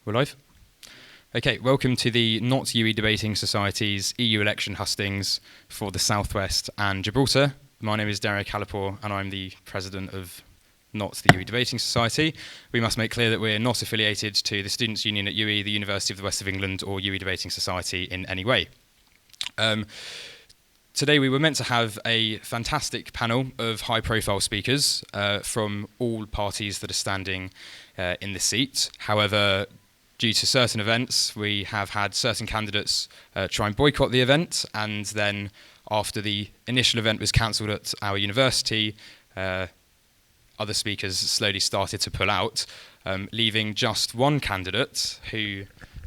We're live? Okay, welcome to the Not UE Debating Society's EU election hustings for the South West and Gibraltar. My name is Derek Hallipore and I'm the president of Not the UE Debating Society. We must make clear that we're not affiliated to the Students' Union at UE, the University of the West of England or UE Debating Society in any way. Today we were meant to have a fantastic panel of high-profile speakers from all parties that are standing in the seat. However, due to certain events, we have had certain candidates try and boycott the event, and then after the initial event was cancelled at our university, other speakers slowly started to pull out, leaving just one candidate who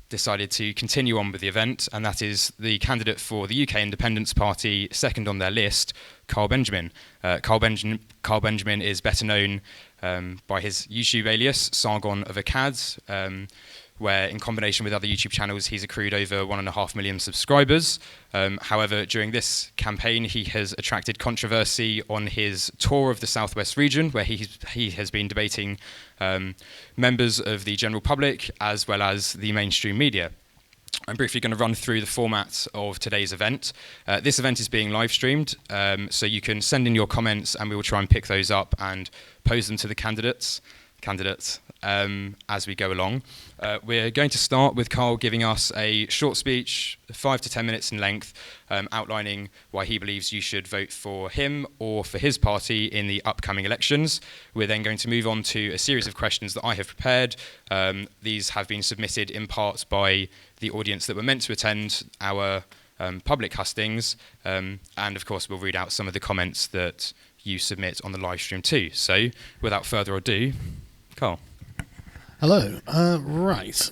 decided to continue on with the event, and that is the candidate for the UK Independence Party, second on their list, Carl Benjamin. Carl Benjamin is better known by his YouTube alias, Sargon of Akkad, where in combination with other YouTube channels he's accrued over 1.5 million subscribers. However, during this campaign he has attracted controversy on his tour of the Southwest region, where he has been debating members of the general public as well as the mainstream media. I'm briefly going to run through the format of today's event. This event is being live streamed, so you can send in your comments and we will try and pick those up and pose them to the candidates as we go along. We're going to start with Carl giving us a short speech, 5 to 10 minutes in length, outlining why he believes you should vote for him or for his party in the upcoming elections. We're then going to move on to a series of questions that I have prepared. These have been submitted in part by the audience that were meant to attend our public hustings, and of course we'll read out some of the comments that you submit on the live stream too. So without further ado, Carl. Hello. Right.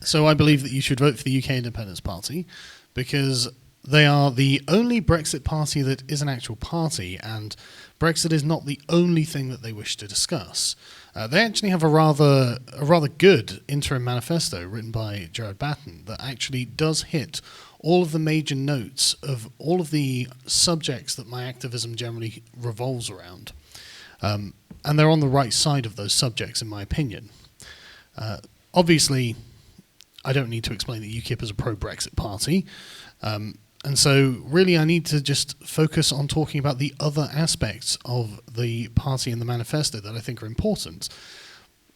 So I believe that you should vote for the UK Independence Party because they are the only Brexit party that is an actual party, and Brexit is not the only thing that they wish to discuss. They actually have a rather good interim manifesto written by Gerard Batten that actually does hit all of the major notes of all of the subjects that my activism generally revolves around. And they're on the right side of those subjects, in my opinion. Obviously, I don't need to explain that UKIP is a pro-Brexit party. And so, really, I need to just focus on talking about the other aspects of the party and the manifesto that I think are important.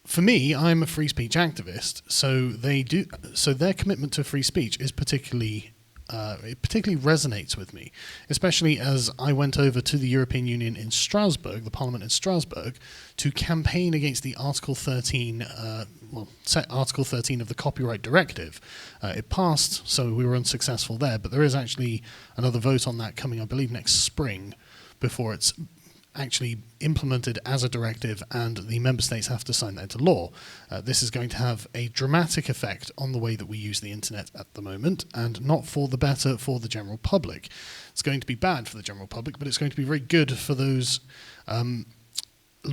For me, I'm a free speech activist, so their commitment to free speech is particularly resonates with me, especially as I went over to the European Union in Strasbourg, the Parliament in Strasbourg, to campaign against the Article 13, Article 13 of the Copyright Directive. It passed, so we were unsuccessful there, but there is actually another vote on that coming, I believe, next spring, before it's actually implemented as a directive and the member states have to sign that into law. This is going to have a dramatic effect on the way that we use the internet at the moment, and not for the better for the general public. It's going to be bad for the general public, but it's going to be very good for those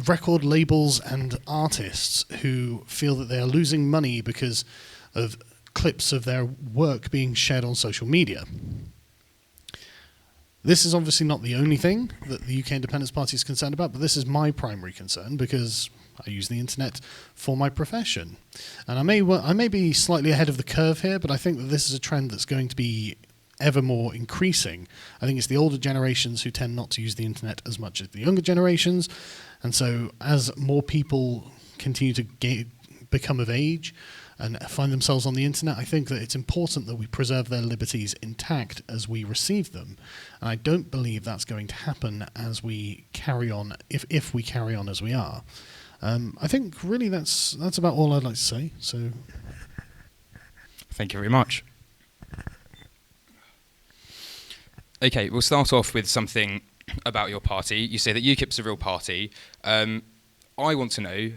record labels and artists who feel that they are losing money because of clips of their work being shared on social media. This is obviously not the only thing that the UK Independence Party is concerned about, but this is my primary concern because I use the internet for my profession. And I may be slightly ahead of the curve here, but I think that this is a trend that's going to be ever more increasing. I think it's the older generations who tend not to use the internet as much as the younger generations. And so as more people continue to become of age and find themselves on the internet, I think that it's important that we preserve their liberties intact as we receive them. And I don't believe that's going to happen as we carry on, if we carry on as we are. I think really that's about all I'd like to say. So, thank you very much. Okay, we'll start off with something about your party. You say that UKIP's a real party. I want to know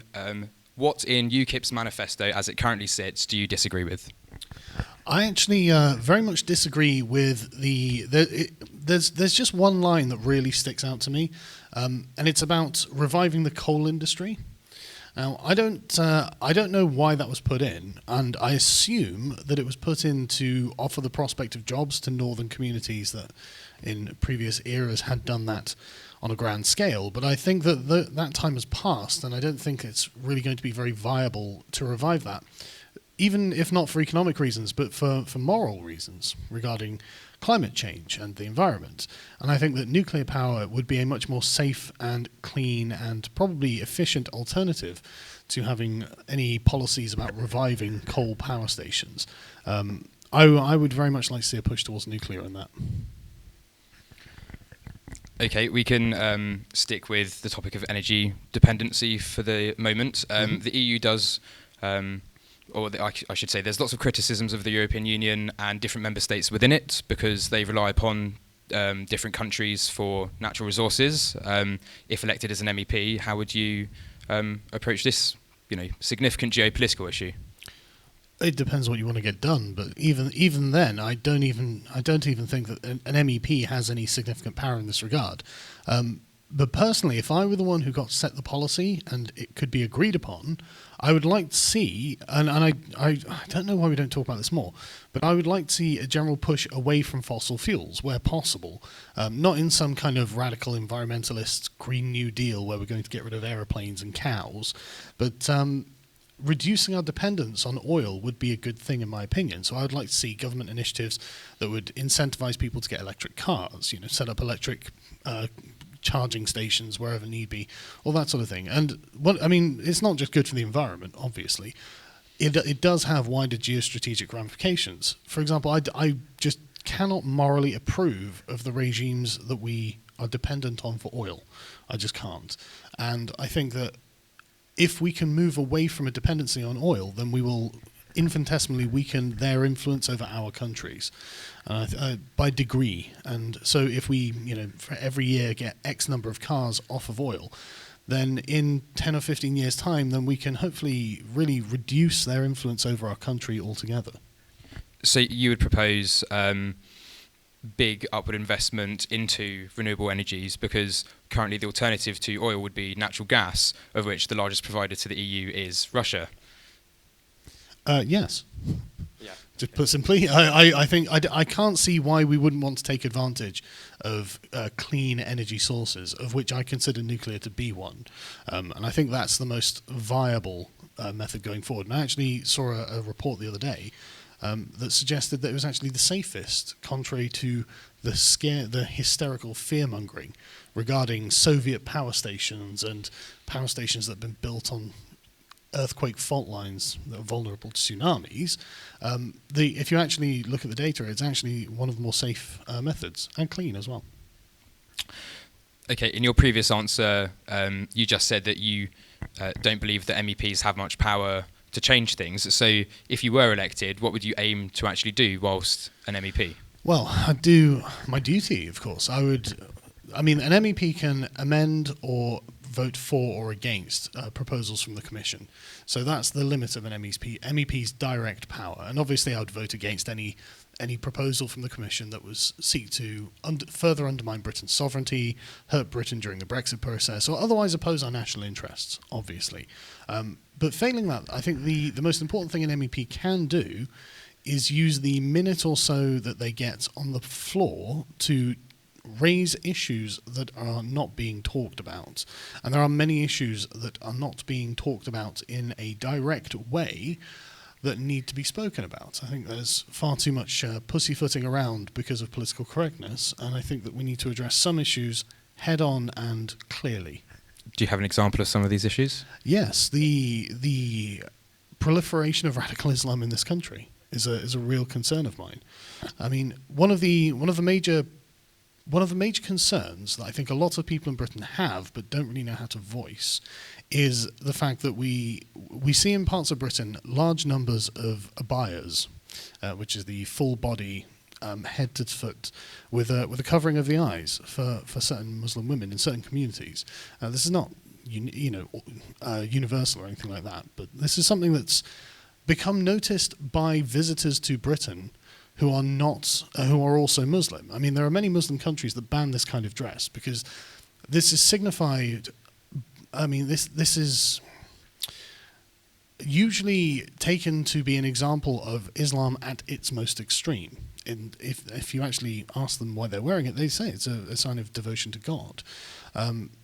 what in UKIP's manifesto, as it currently sits, do you disagree with? I actually very much disagree with there's just one line that really sticks out to me, and it's about reviving the coal industry. Now, I don't know why that was put in, and I assume that it was put in to offer the prospect of jobs to northern communities that in previous eras had done that on a grand scale. But I think that that time has passed, and I don't think it's really going to be very viable to revive that, even if not for economic reasons, but for moral reasons regarding climate change and the environment. And I think that nuclear power would be a much more safe and clean and probably efficient alternative to having any policies about reviving coal power stations. I would very much like to see a push towards nuclear in that. Okay, we can stick with the topic of energy dependency for the moment. The EU does, I should say, there's lots of criticisms of the European Union and different member states within it because they rely upon different countries for natural resources. If elected as an MEP, how would you approach this, significant geopolitical issue? It depends what you want to get done, but even then, I don't even think that an MEP has any significant power in this regard. But personally, if I were the one who got set the policy and it could be agreed upon, I would like to see, and I don't know why we don't talk about this more, but I would like to see a general push away from fossil fuels where possible, not in some kind of radical environmentalist Green New Deal where we're going to get rid of aeroplanes and cows, but reducing our dependence on oil would be a good thing in my opinion. So I would like to see government initiatives that would incentivize people to get electric cars, set up electric charging stations wherever need be, all that sort of thing. And it's not just good for the environment, obviously. It does have wider geostrategic ramifications. For example, I just cannot morally approve of the regimes that we are dependent on for oil. I just can't. And I think that if we can move away from a dependency on oil, then we will infinitesimally weaken their influence over our countries by degree. And so if we, for every year get X number of cars off of oil, then in 10 or 15 years' time, then we can hopefully really reduce their influence over our country altogether. So you would propose big upward investment into renewable energies because currently the alternative to oil would be natural gas, of which the largest provider to the EU is Russia. Yes. Yeah. To put simply, I think I can't see why we wouldn't want to take advantage of clean energy sources, of which I consider nuclear to be one. And I think that's the most viable method going forward. And I actually saw a report the other day that suggested that it was actually the safest, contrary to the hysterical fear-mongering regarding Soviet power stations and power stations that have been built on earthquake fault lines that are vulnerable to tsunamis. If you actually look at the data, it's actually one of the more safe methods, and clean as well. Okay, in your previous answer, you just said that you don't believe that MEPs have much power to change things. So if you were elected, what would you aim to actually do whilst an MEP? Well, I'd do my duty, of course. An MEP can amend or vote for or against proposals from the Commission. So that's the limit of an MEP's direct power. And obviously I would vote against any proposal from the Commission that was seek to further undermine Britain's sovereignty, hurt Britain during the Brexit process, or otherwise oppose our national interests, obviously. But failing that, I think the most important thing an MEP can do is use the minute or so that they get on the floor to raise issues that are not being talked about. And there are many issues that are not being talked about in a direct way that need to be spoken about. I think there's far too much pussyfooting around because of political correctness, and I think that we need to address some issues head on and clearly. Do you have an example of some of these issues? Yes, the proliferation of radical Islam in this country is a real concern of mine. I mean, one of the major concerns that I think a lot of people in Britain have but don't really know how to voice is the fact that we see in parts of Britain large numbers of abayas, which is the full body head to foot with a covering of the eyes for certain Muslim women in certain communities. This is not universal or anything like that, but this is something that's become noticed by visitors to Britain who are also Muslim. I mean, there are many Muslim countries that ban this kind of dress because this is signified. I mean, this is usually taken to be an example of Islam at its most extreme. if you actually ask them why they're wearing it, they say it's a sign of devotion to God.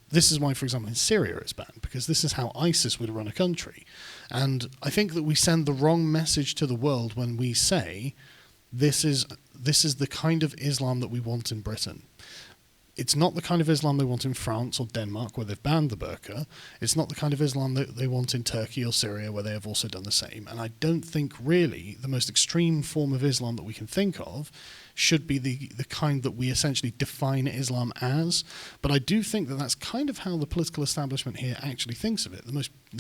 This is why, for example, in Syria it's banned, because this is how ISIS would run a country. And I think that we send the wrong message to the world when we say this is the kind of Islam that we want in Britain. It's not the kind of Islam they want in France or Denmark, where they've banned the burqa. It's not the kind of Islam that they want in Turkey or Syria, where they have also done the same. And I don't think really the most extreme form of Islam that we can think of should be the kind that we essentially define Islam as. But I do think that that's kind of how the political establishment here actually thinks of it. The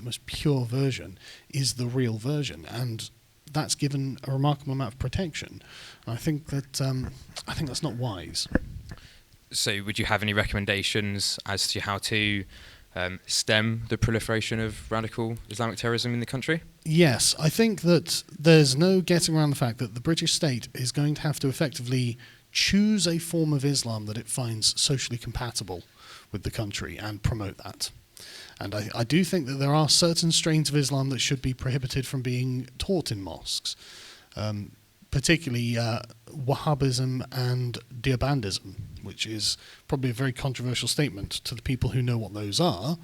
most pure version is the real version, and that's given a remarkable amount of protection. I think that's not wise. So would you have any recommendations as to how to stem the proliferation of radical Islamic terrorism in the country? Yes, I think that there's no getting around the fact that the British state is going to have to effectively choose a form of Islam that it finds socially compatible with the country and promote that. And I do think that there are certain strains of Islam that should be prohibited from being taught in mosques, particularly Wahhabism and Deobandism, which is probably a very controversial statement to the people who know what those are,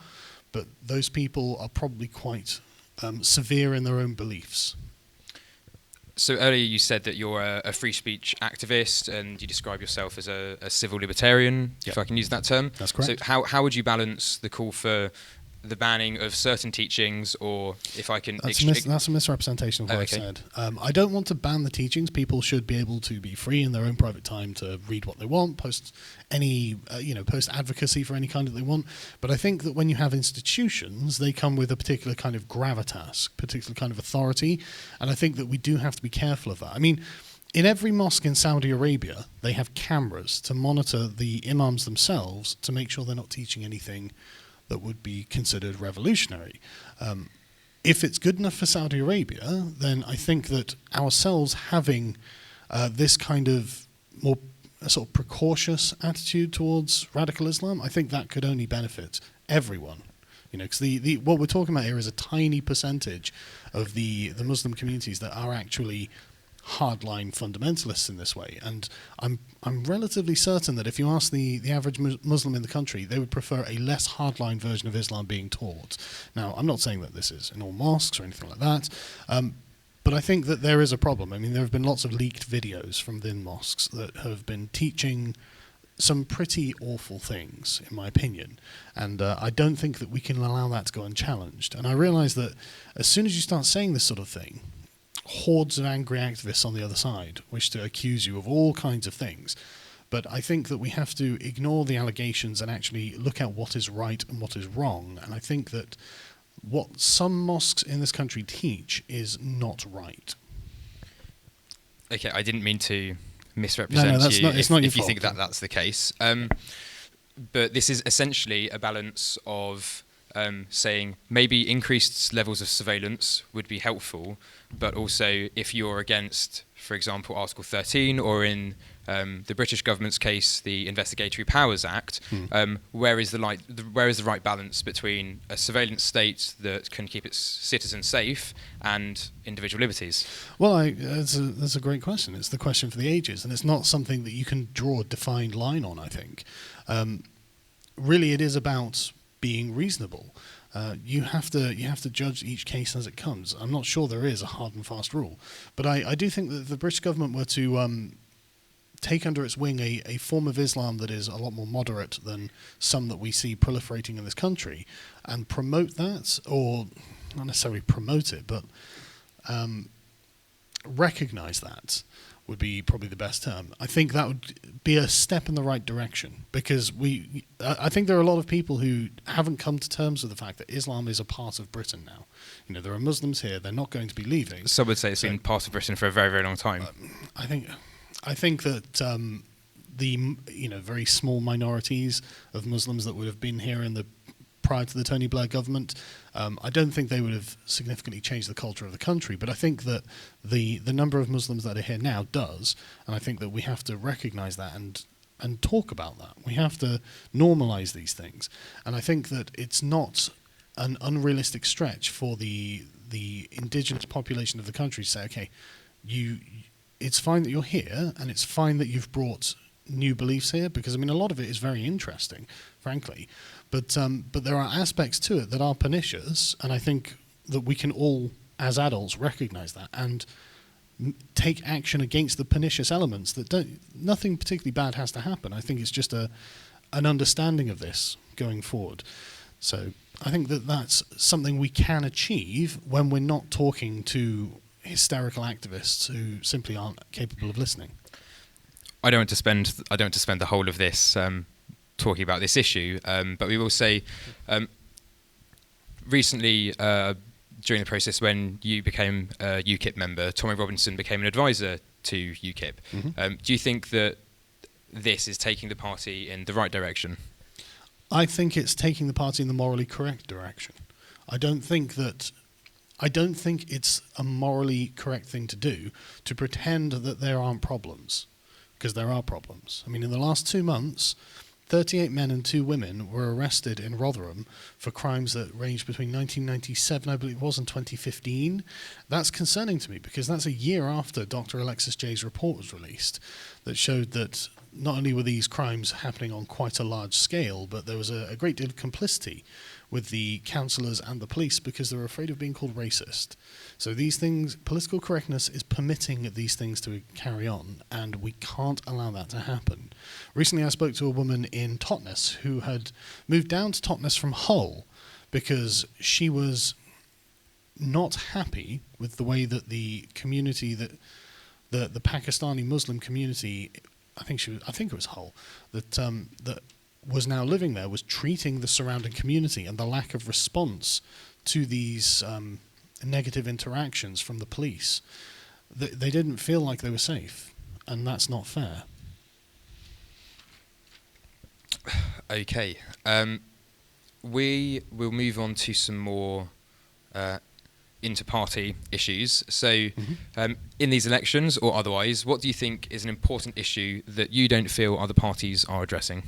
but those people are probably quite severe in their own beliefs. So earlier you said that you're a free speech activist, and you describe yourself as a civil libertarian, if I can use that term. That's correct. So how would you balance the call for the banning of certain teachings, or if I can... That's a misrepresentation of what I said. I don't want to ban the teachings. People should be able to be free in their own private time to read what they want, post advocacy for any kind that they want. But I think that when you have institutions, they come with a particular kind of gravitas, particular kind of authority, and I think that we do have to be careful of that. I mean, in every mosque in Saudi Arabia, they have cameras to monitor the imams themselves to make sure they're not teaching anything that would be considered revolutionary. If it's good enough for Saudi Arabia, then I think that ourselves having this kind of more sort of precautious attitude towards radical Islam, I think that could only benefit everyone. You know, because what we're talking about here is a tiny percentage of the Muslim communities that are actually hardline fundamentalists in this way, and I'm relatively certain that if you ask the average Muslim in the country, they would prefer a less hardline version of Islam being taught. Now, I'm not saying that this is in all mosques or anything like that, but I think that there is a problem. I mean, there have been lots of leaked videos from within mosques that have been teaching some pretty awful things, in my opinion, and I don't think that we can allow that to go unchallenged. And I realise that as soon as you start saying this sort of thing, hordes of angry activists on the other side wish to accuse you of all kinds of things. But I think that we have to ignore the allegations and actually look at what is right and what is wrong. And I think that what some mosques in this country teach is not right. Okay, I didn't mean to misrepresent you if you think that that's the case. But this is essentially a balance of saying maybe increased levels of surveillance would be helpful, but also if you're against, for example, Article 13, or in the British government's case, the Investigatory Powers Act, where is the right balance between a surveillance state that can keep its citizens safe and individual liberties? Well, that's a great question. It's the question for the ages, and it's not something that you can draw a defined line on, I think. Really, it is about being reasonable. You have to judge each case as it comes. I'm not sure there is a hard and fast rule, but I do think that if the British government were to take under its wing a form of Islam that is a lot more moderate than some that we see proliferating in this country, and promote that, or not necessarily promote it, but recognise that, would be probably the best term. I think that would be a step in the right direction, because I think there are a lot of people who haven't come to terms with the fact that Islam is a part of Britain now. You know, there are Muslims here; they're not going to be leaving. Some would say it's been part of Britain for a very, very long time. I think that the very small minorities of Muslims that would have been here prior to the Tony Blair government, I don't think they would have significantly changed the culture of the country, but I think that the number of Muslims that are here now does, and I think that we have to recognise that and talk about that. We have to normalise these things, and I think that it's not an unrealistic stretch for the indigenous population of the country to say, okay, it's fine that you're here, and it's fine that you've brought new beliefs here, because I mean a lot of it is very interesting, frankly, but there are aspects to it that are pernicious, and I think that we can all, as adults, recognise that and take action against the pernicious elements. Nothing particularly bad has to happen. I think it's just an understanding of this going forward. So I think that that's something we can achieve when we're not talking to hysterical activists who simply aren't capable of listening. I don't want to spend the whole of this talking about this issue, but we will say recently, during the process when you became a UKIP member, Tommy Robinson became an advisor to UKIP. Mm-hmm. Do you think that this is taking the party in the right direction? I think it's taking the party in the morally correct direction. I don't think it's a morally correct thing to do to pretend that there aren't problems, because there are problems. I mean, in the last 2 months, 38 men and 2 women were arrested in Rotherham for crimes that ranged between 1997, I believe it was, and 2015. That's concerning to me, because that's a year after Dr. Alexis Jay's report was released that showed that not only were these crimes happening on quite a large scale, but there was a great deal of complicity with the councillors and the police because they were afraid of being called racist. So these things, political correctness is permitting these things to carry on, and we can't allow that to happen. Recently I spoke to a woman in Totnes who had moved down to Totnes from Hull because she was not happy with the way that the community, that the Pakistani Muslim community, I think it was Hull, that was now living there, was treating the surrounding community, and the lack of response to these negative interactions from the police. They didn't feel like they were safe, and that's not fair. Okay. We will move on to some more inter-party issues. So, in these elections or otherwise, what do you think is an important issue that you don't feel other parties are addressing?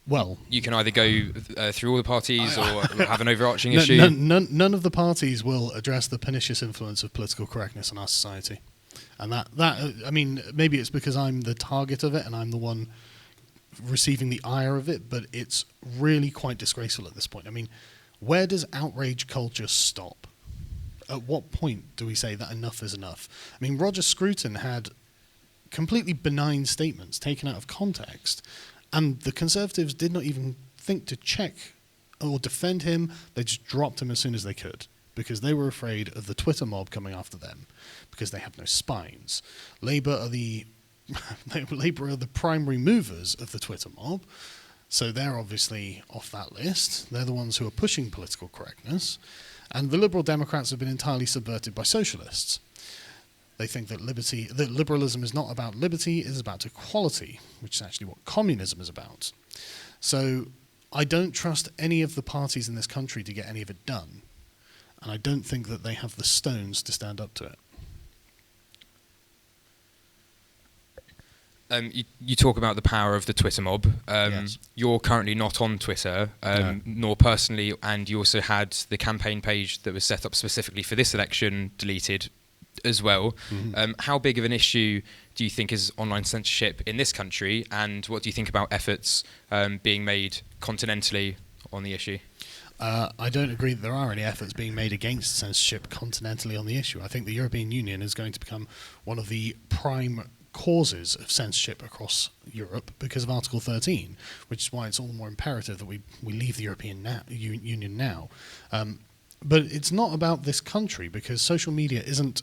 Well, you can either go through all the parties or have an overarching issue. None of the parties will address the pernicious influence of political correctness on our society. And that I mean, maybe it's because I'm the target of it and I'm the one receiving the ire of it, but it's really quite disgraceful at this point. I mean, where does outrage culture stop? At what point do we say that enough is enough? I mean, Roger Scruton had completely benign statements taken out of context, and the Conservatives did not even think to check or defend him. They just dropped him as soon as they could because they were afraid of the Twitter mob coming after them because they have no spines. Labour are the primary movers of the Twitter mob, so they're obviously off that list. They're the ones who are pushing political correctness. And the Liberal Democrats have been entirely subverted by Socialists. They think that liberalism is not about liberty, it is about equality, which is actually what communism is about. So I don't trust any of the parties in this country to get any of it done. And I don't think that they have the stones to stand up to it. You talk about the power of the Twitter mob. Yes. You're currently not on Twitter, No. nor personally, and you also had the campaign page that was set up specifically for this election deleted as well. Mm-hmm. How big of an issue do you think is online censorship in this country, and what do you think about efforts being made continentally on the issue? I don't agree that there are any efforts being made against censorship continentally on the issue. I think the European Union is going to become one of the prime causes of censorship across Europe because of Article 13, which is why it's all the more imperative that we leave the European Union now. But it's not about this country because social media isn't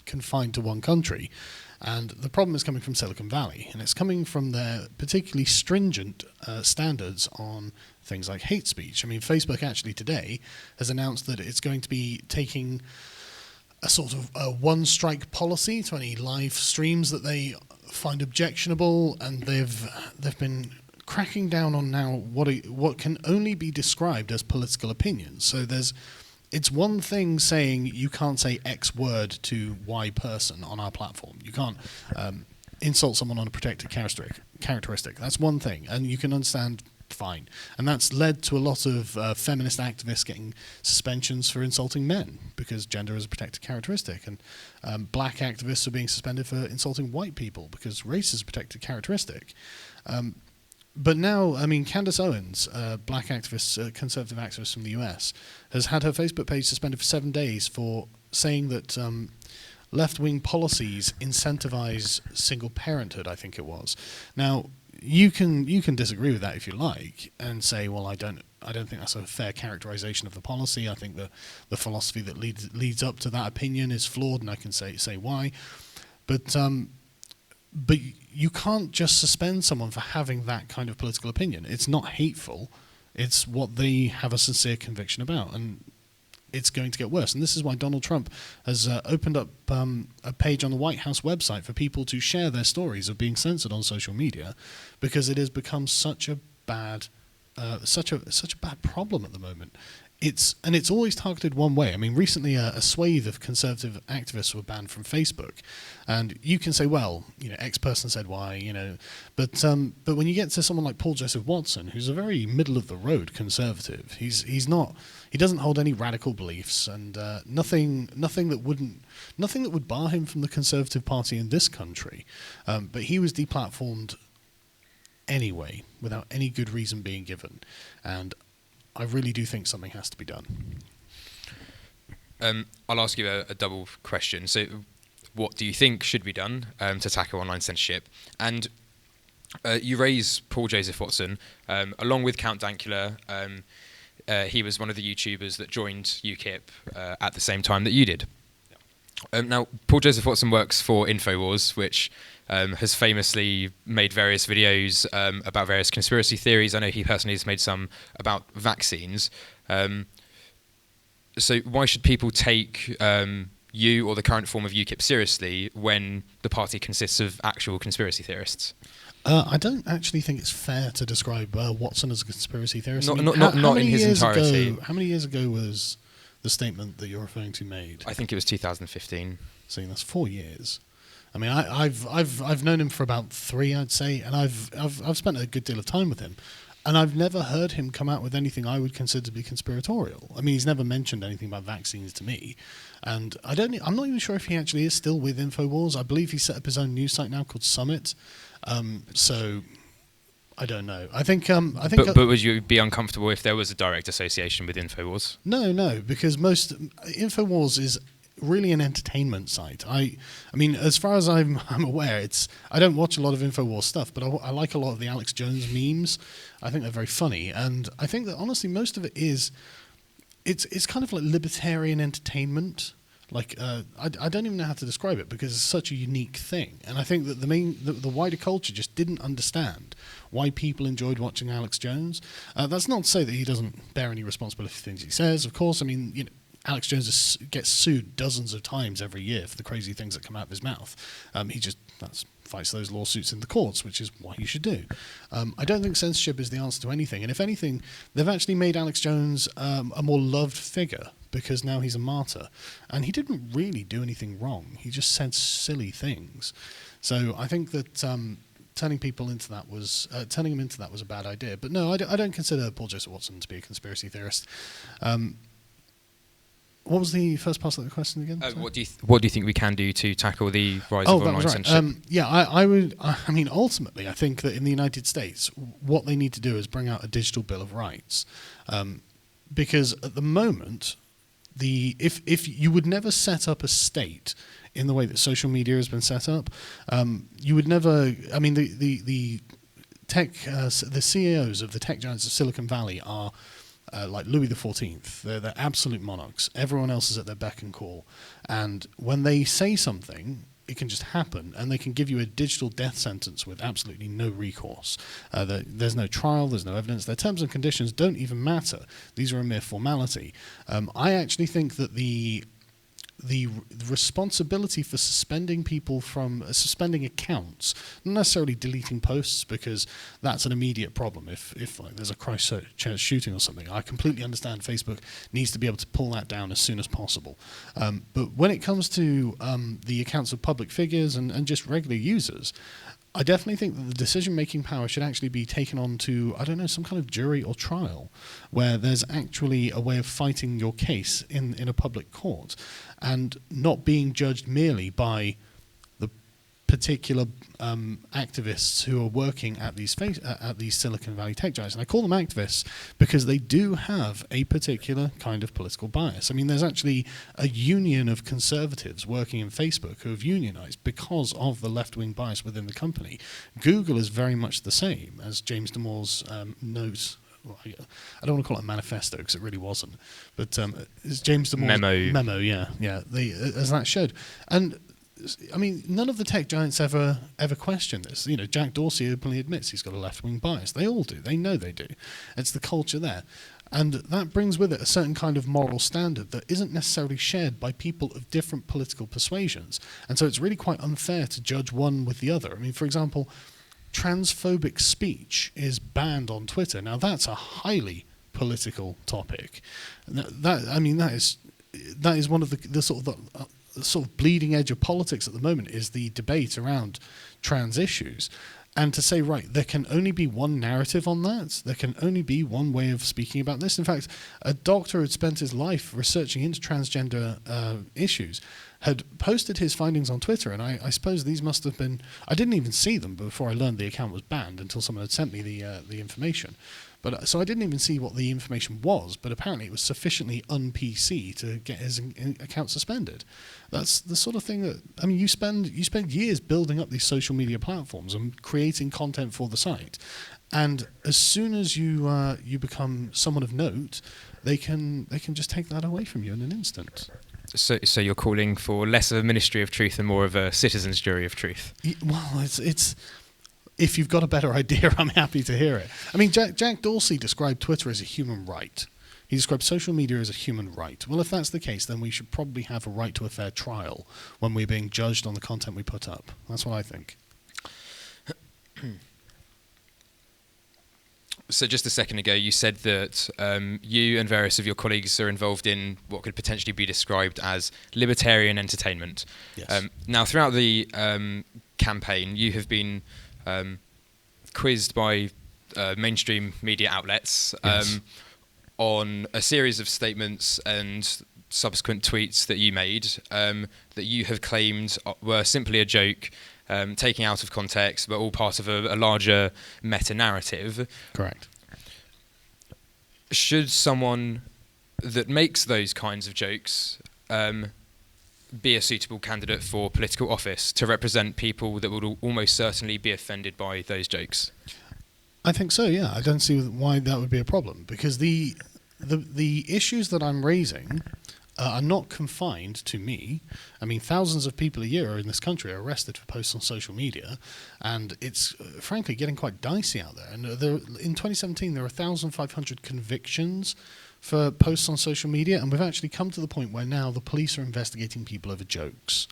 confined to one country. And the problem is coming from Silicon Valley, and it's coming from their particularly stringent standards on things like hate speech. I mean, Facebook actually today has announced that it's going to be taking a sort of a one-strike policy to any live streams that they find objectionable, and they've been cracking down on now what can only be described as political opinions. So it's one thing saying you can't say X word to Y person on our platform. You can't insult someone on a protected characteristic. That's one thing, and you can understand fine. And that's led to a lot of feminist activists getting suspensions for insulting men because gender is a protected characteristic, and black activists are being suspended for insulting white people because race is a protected characteristic. But now, I mean, Candace Owens, black activist, conservative activist from the US, has had her Facebook page suspended for 7 days for saying that left-wing policies incentivize single parenthood, I think it was. Now, you can disagree with that if you like and say, well, I don't think that's a fair characterization of the policy. I think the philosophy that leads up to that opinion is flawed, and I can say why. But you can't just suspend someone for having that kind of political opinion. It's not hateful. It's what they have a sincere conviction about, and it's going to get worse. And this is why Donald Trump has opened up a page on the White House website for people to share their stories of being censored on social media, because it has become such a bad problem at the moment. It's always targeted one way. I mean, recently a swathe of conservative activists were banned from Facebook, and you can say, well, X person said why, but when you get to someone like Paul Joseph Watson, who's a very middle of the road conservative, he doesn't hold any radical beliefs, and nothing that would bar him from the Conservative Party in this country, but he was deplatformed anyway without any good reason being given, and I really do think something has to be done. I'll ask you a double question. So, what do you think should be done to tackle online censorship? And you raise Paul Joseph Watson, along with Count Dankula. He was one of the YouTubers that joined UKIP at the same time that you did. Now, Paul Joseph Watson works for InfoWars, which has famously made various videos about various conspiracy theories. I know he personally has made some about vaccines. So why should people take you or the current form of UKIP seriously when the party consists of actual conspiracy theorists? I don't actually think it's fair to describe Watson as a conspiracy theorist. Not in his entirety. How many years ago was the statement that you're referring to made? I think it was 2015. See, that's 4 years. I mean, I've known him for about 3, I'd say, and I've spent a good deal of time with him, and I've never heard him come out with anything I would consider to be conspiratorial. I mean, he's never mentioned anything about vaccines to me, and I'm not even sure if he actually is still with InfoWars. I believe he set up his own news site now called Summit. So I don't know. I think. But would you be uncomfortable if there was a direct association with InfoWars? No, because most InfoWars is really an entertainment site. I mean, as far as I'm aware, I don't watch a lot of InfoWars stuff, but I like a lot of the Alex Jones memes. I think they're very funny, and I think that honestly, most of it is, it's kind of like libertarian entertainment. Like I don't even know how to describe it because it's such a unique thing, and I think that the wider culture just didn't understand why people enjoyed watching Alex Jones. That's not to say that he doesn't bear any responsibility for things he says. Of course, I mean, Alex Jones gets sued dozens of times every year for the crazy things that come out of his mouth. He just fights those lawsuits in the courts, which is what he should do. I don't think censorship is the answer to anything, and if anything, they've actually made Alex Jones a more loved figure because now he's a martyr, and he didn't really do anything wrong. He just said silly things. So I think that turning him into that was a bad idea. But no, I don't consider Paul Joseph Watson to be a conspiracy theorist. What was the first part of the question again? What do you think we can do to tackle the rise of online censorship? I would. I mean, ultimately, I think that in the United States, what they need to do is bring out a digital bill of rights, because at the moment, if you would never set up a state in the way that social media has been set up, you would never. I mean, the CEOs of the tech giants of Silicon Valley are. Like Louis XIV, they're absolute monarchs. Everyone else is at their beck and call. And when they say something, it can just happen, and they can give you a digital death sentence with absolutely no recourse. There's no trial, there's no evidence. Their terms and conditions don't even matter. These are a mere formality. I actually think that the responsibility for suspending people from suspending accounts, not necessarily deleting posts, because that's an immediate problem. If like there's a Christchurch shooting or something, I completely understand Facebook needs to be able to pull that down as soon as possible. But when it comes to the accounts of public figures and just regular users, I definitely think that the decision-making power should actually be taken on to, I don't know, some kind of jury or trial, where there's actually a way of fighting your case in a public court, and not being judged merely by the particular activists who are working at these Silicon Valley tech giants. And I call them activists because they do have a particular kind of political bias. I mean, there's actually a union of conservatives working in Facebook who have unionized because of the left-wing bias within the company. Google is very much the same, as James Damore's note. Well, I don't want to call it a manifesto because it really wasn't, but it's James Damore's memo. Yeah, as that showed. And I mean, none of the tech giants ever question this. You know, Jack Dorsey openly admits he's got a left-wing bias. They all do. They know they do. It's the culture there. And that brings with it a certain kind of moral standard that isn't necessarily shared by people of different political persuasions. And so it's really quite unfair to judge one with the other. I mean, for example, transphobic speech is banned on Twitter. Now, that's a highly political topic. That is one of the sort of bleeding edge of politics at the moment, is the debate around trans issues. And to say, right, there can only be one narrative on that, there can only be one way of speaking about this. In fact, a doctor who'd spent his life researching into transgender issues had posted his findings on Twitter, and I suppose these must have been, I didn't even see them before I learned the account was banned until someone had sent me the information. But so I didn't even see what the information was, but apparently it was sufficiently un-PC to get his account suspended. That's the sort of thing that, I mean, you spend years building up these social media platforms and creating content for the site, and as soon as you become someone of note, they can just take that away from you in an instant. So you're calling for less of a ministry of truth and more of a citizens' jury of truth? Well, it's if you've got a better idea, I'm happy to hear it. I mean, Jack Dorsey described Twitter as a human right. He described social media as a human right. Well, if that's the case, then we should probably have a right to a fair trial when we're being judged on the content we put up. That's what I think. So just a second ago, you said that you and various of your colleagues are involved in what could potentially be described as libertarian entertainment. Yes. Now, throughout the campaign, you have been quizzed by mainstream media outlets on a series of statements and subsequent tweets that you made that you have claimed were simply a joke, taking out of context, but all part of a larger meta-narrative. Correct. Should someone that makes those kinds of jokes be a suitable candidate for political office to represent people that would almost certainly be offended by those jokes? I think so, yeah. I don't see why that would be a problem, because the issues that I'm raising are not confined to me. I mean, thousands of people a year in this country are arrested for posts on social media, and it's frankly getting quite dicey out there. And in 2017, there were 1,500 convictions for posts on social media, and we've actually come to the point where now the police are investigating people over jokes.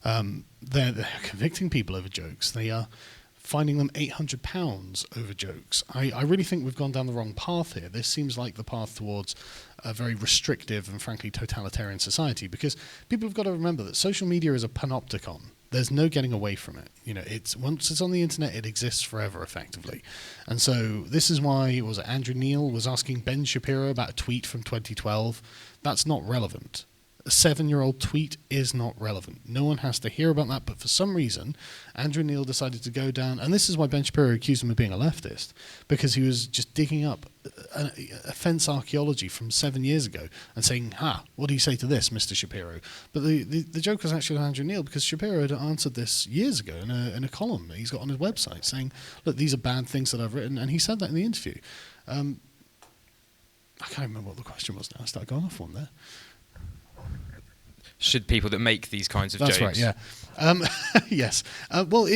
They're convicting people over jokes. They are finding them £800 over jokes. I really think we've gone down the wrong path here. This seems like the path towards a very restrictive and frankly totalitarian society, because people have got to remember that social media is a panopticon. There's no getting away from it. You know, once it's on the internet, it exists forever, effectively. And so this is why Andrew Neil was asking Ben Shapiro about a tweet from 2012. That's not relevant. A 7-year-old tweet is not relevant. No one has to hear about that, but for some reason, Andrew Neil decided to go down, and this is why Ben Shapiro accused him of being a leftist, because he was just digging up offence archaeology from 7 years ago and saying, what do you say to this, Mr. Shapiro? But the joke was actually on Andrew Neil, because Shapiro had answered this years ago in a column that he's got on his website saying, look, these are bad things that I've written, and he said that in the interview. I can't remember what the question was now. I started going off one there. Should people that make these kinds of jokes? That's right, yeah. Yes. Well,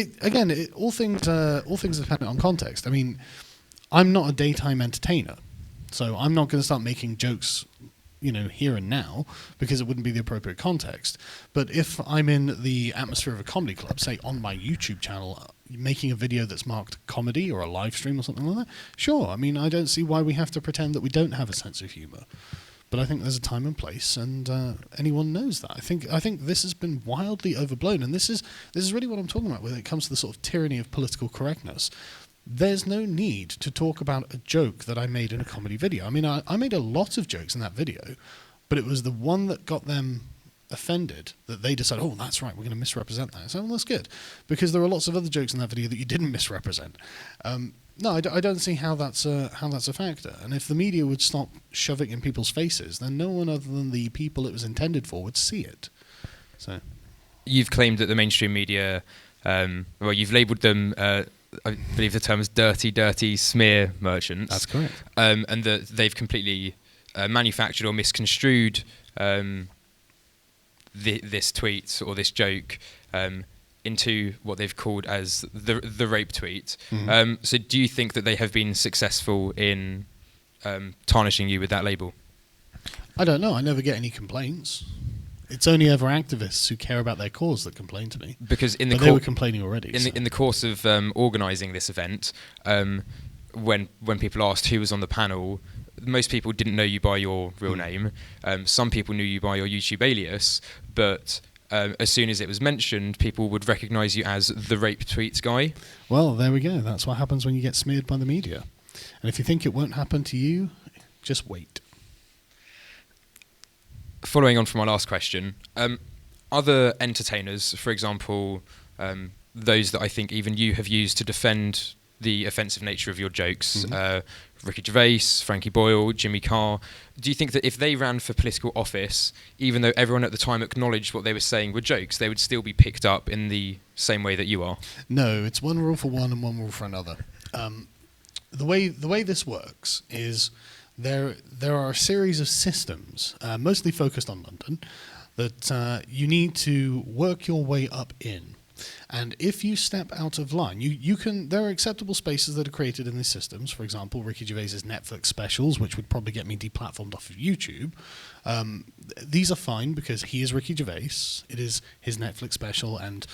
all things are dependent on context. I mean, I'm not a daytime entertainer, so I'm not going to start making jokes, here and now, because it wouldn't be the appropriate context. But if I'm in the atmosphere of a comedy club, say on my YouTube channel, making a video that's marked comedy or a live stream or something like that, sure. I mean, I don't see why we have to pretend that we don't have a sense of humour. but I think there's a time and place, and anyone knows that. I think this has been wildly overblown, and this is really what I'm talking about when it comes to the sort of tyranny of political correctness. There's no need to talk about a joke that I made in a comedy video. I mean, I made a lot of jokes in that video, but it was the one that got them offended that they decided, oh, that's right, we're going to misrepresent that. So, well, that's good, because there are lots of other jokes in that video that you didn't misrepresent. No, I don't see how that's a factor. And if the media would stop shoving it in people's faces, then no one other than the people it was intended for would see it. So, you've claimed that the mainstream media, well, you've labelled them, I believe the term is dirty smear merchants. That's correct. And that they've completely manufactured or misconstrued this tweet or this joke into what they've called as the rape tweet. Mm-hmm. So do you think that they have been successful in tarnishing you with that label? I don't know. I never get any complaints. It's only ever activists who care about their cause that complain to me. Because they were complaining already. In the course of organising this event, when people asked who was on the panel, most people didn't know you by your real name. Some people knew you by your YouTube alias, but as soon as it was mentioned, people would recognise you as the rape tweets guy. Well, there we go. That's what happens when you get smeared by the media. And if you think it won't happen to you, just wait. Following on from our last question, other entertainers, for example, those that I think even you have used to defend the offensive nature of your jokes, Ricky Gervais, Frankie Boyle, Jimmy Carr, do you think that if they ran for political office, even though everyone at the time acknowledged what they were saying were jokes, they would still be picked up in the same way that you are? No, it's one rule for one and one rule for another. The way this works is there are a series of systems, mostly focused on London, that you need to work your way up in. And if you step out of line, you can. There are acceptable spaces that are created in these systems. For example, Ricky Gervais's Netflix specials, which would probably get me deplatformed off of YouTube. These are fine because he is Ricky Gervais. It is his Netflix special, and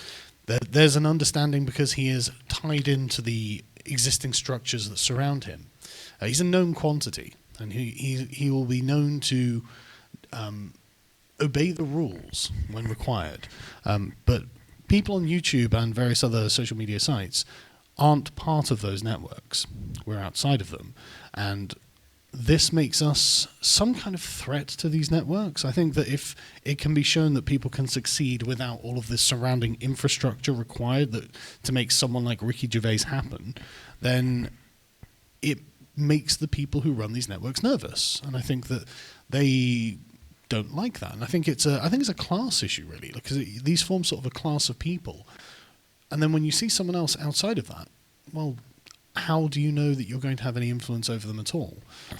there's an understanding because he is tied into the existing structures that surround him. He's a known quantity, and he will be known to obey the rules when required. But people on YouTube and various other social media sites aren't part of those networks. We're outside of them. And this makes us some kind of threat to these networks. I think that if it can be shown that people can succeed without all of this surrounding infrastructure required to make someone like Ricky Gervais happen, then it makes the people who run these networks nervous. And I think that they don't like that, and I think it's a class issue really, because these form sort of a class of people, and then when you see someone else outside of that, well, how do you know that you're going to have any influence over them at all?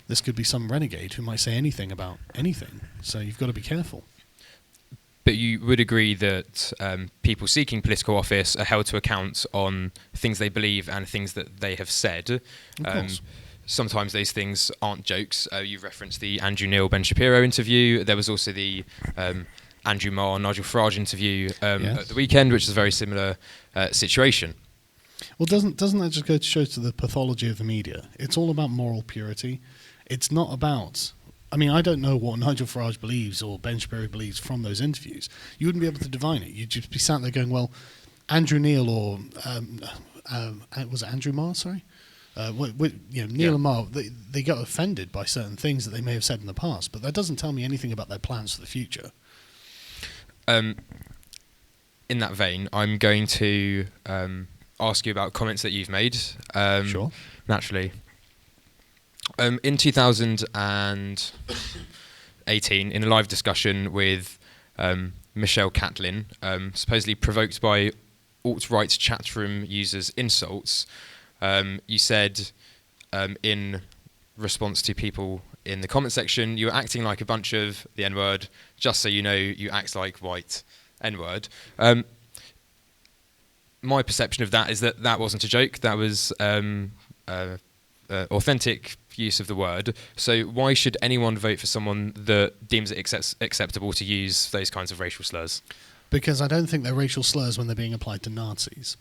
This could be some renegade who might say anything about anything, so you've got to be careful. But you would agree that people seeking political office are held to account on things they believe and things that they have said. Of course. Sometimes those things aren't jokes. You referenced the Andrew Neil, Ben Shapiro interview. There was also the Andrew Marr, Nigel Farage interview at the weekend, which is a very similar situation. Well, doesn't that just go to show to the pathology of the media? It's all about moral purity. It's not about... I mean, I don't know what Nigel Farage believes or Ben Shapiro believes from those interviews. You wouldn't be able to divine it. You'd just be sat there going, well, Andrew Neil or... was it Andrew Marr, sorry? Neil and Marr, they got offended by certain things that they may have said in the past, but that doesn't tell me anything about their plans for the future. In that vein, I'm going to ask you about comments that you've made. Sure. Naturally. In 2018, in a live discussion with Michelle Catlin, supposedly provoked by alt-right chat room users' insults, you said, in response to people in the comment section, you were acting like a bunch of the N-word, just so you know you act like white N-word. My perception of that is that wasn't a joke, that was authentic use of the word. So why should anyone vote for someone that deems it acceptable to use those kinds of racial slurs? Because I don't think they're racial slurs when they're being applied to Nazis.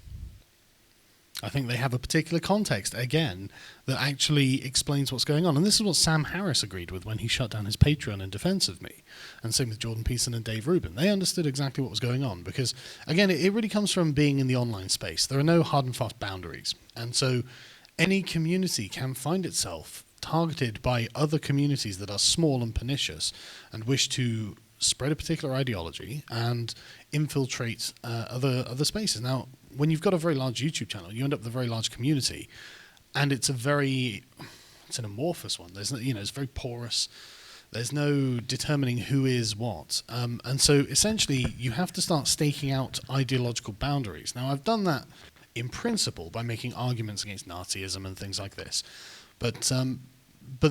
I think they have a particular context, again, that actually explains what's going on. And this is what Sam Harris agreed with when he shut down his Patreon in defense of me. And same with Jordan Peterson and Dave Rubin. They understood exactly what was going on because, again, it really comes from being in the online space. There are no hard and fast boundaries. And so any community can find itself targeted by other communities that are small and pernicious and wish to spread a particular ideology and infiltrate other spaces. Now, when you've got a very large YouTube channel, you end up with a very large community, and it's an amorphous one. There's it's very porous. There's no determining who is what, and so essentially you have to start staking out ideological boundaries. Now, I've done that in principle by making arguments against Nazism and things like this, but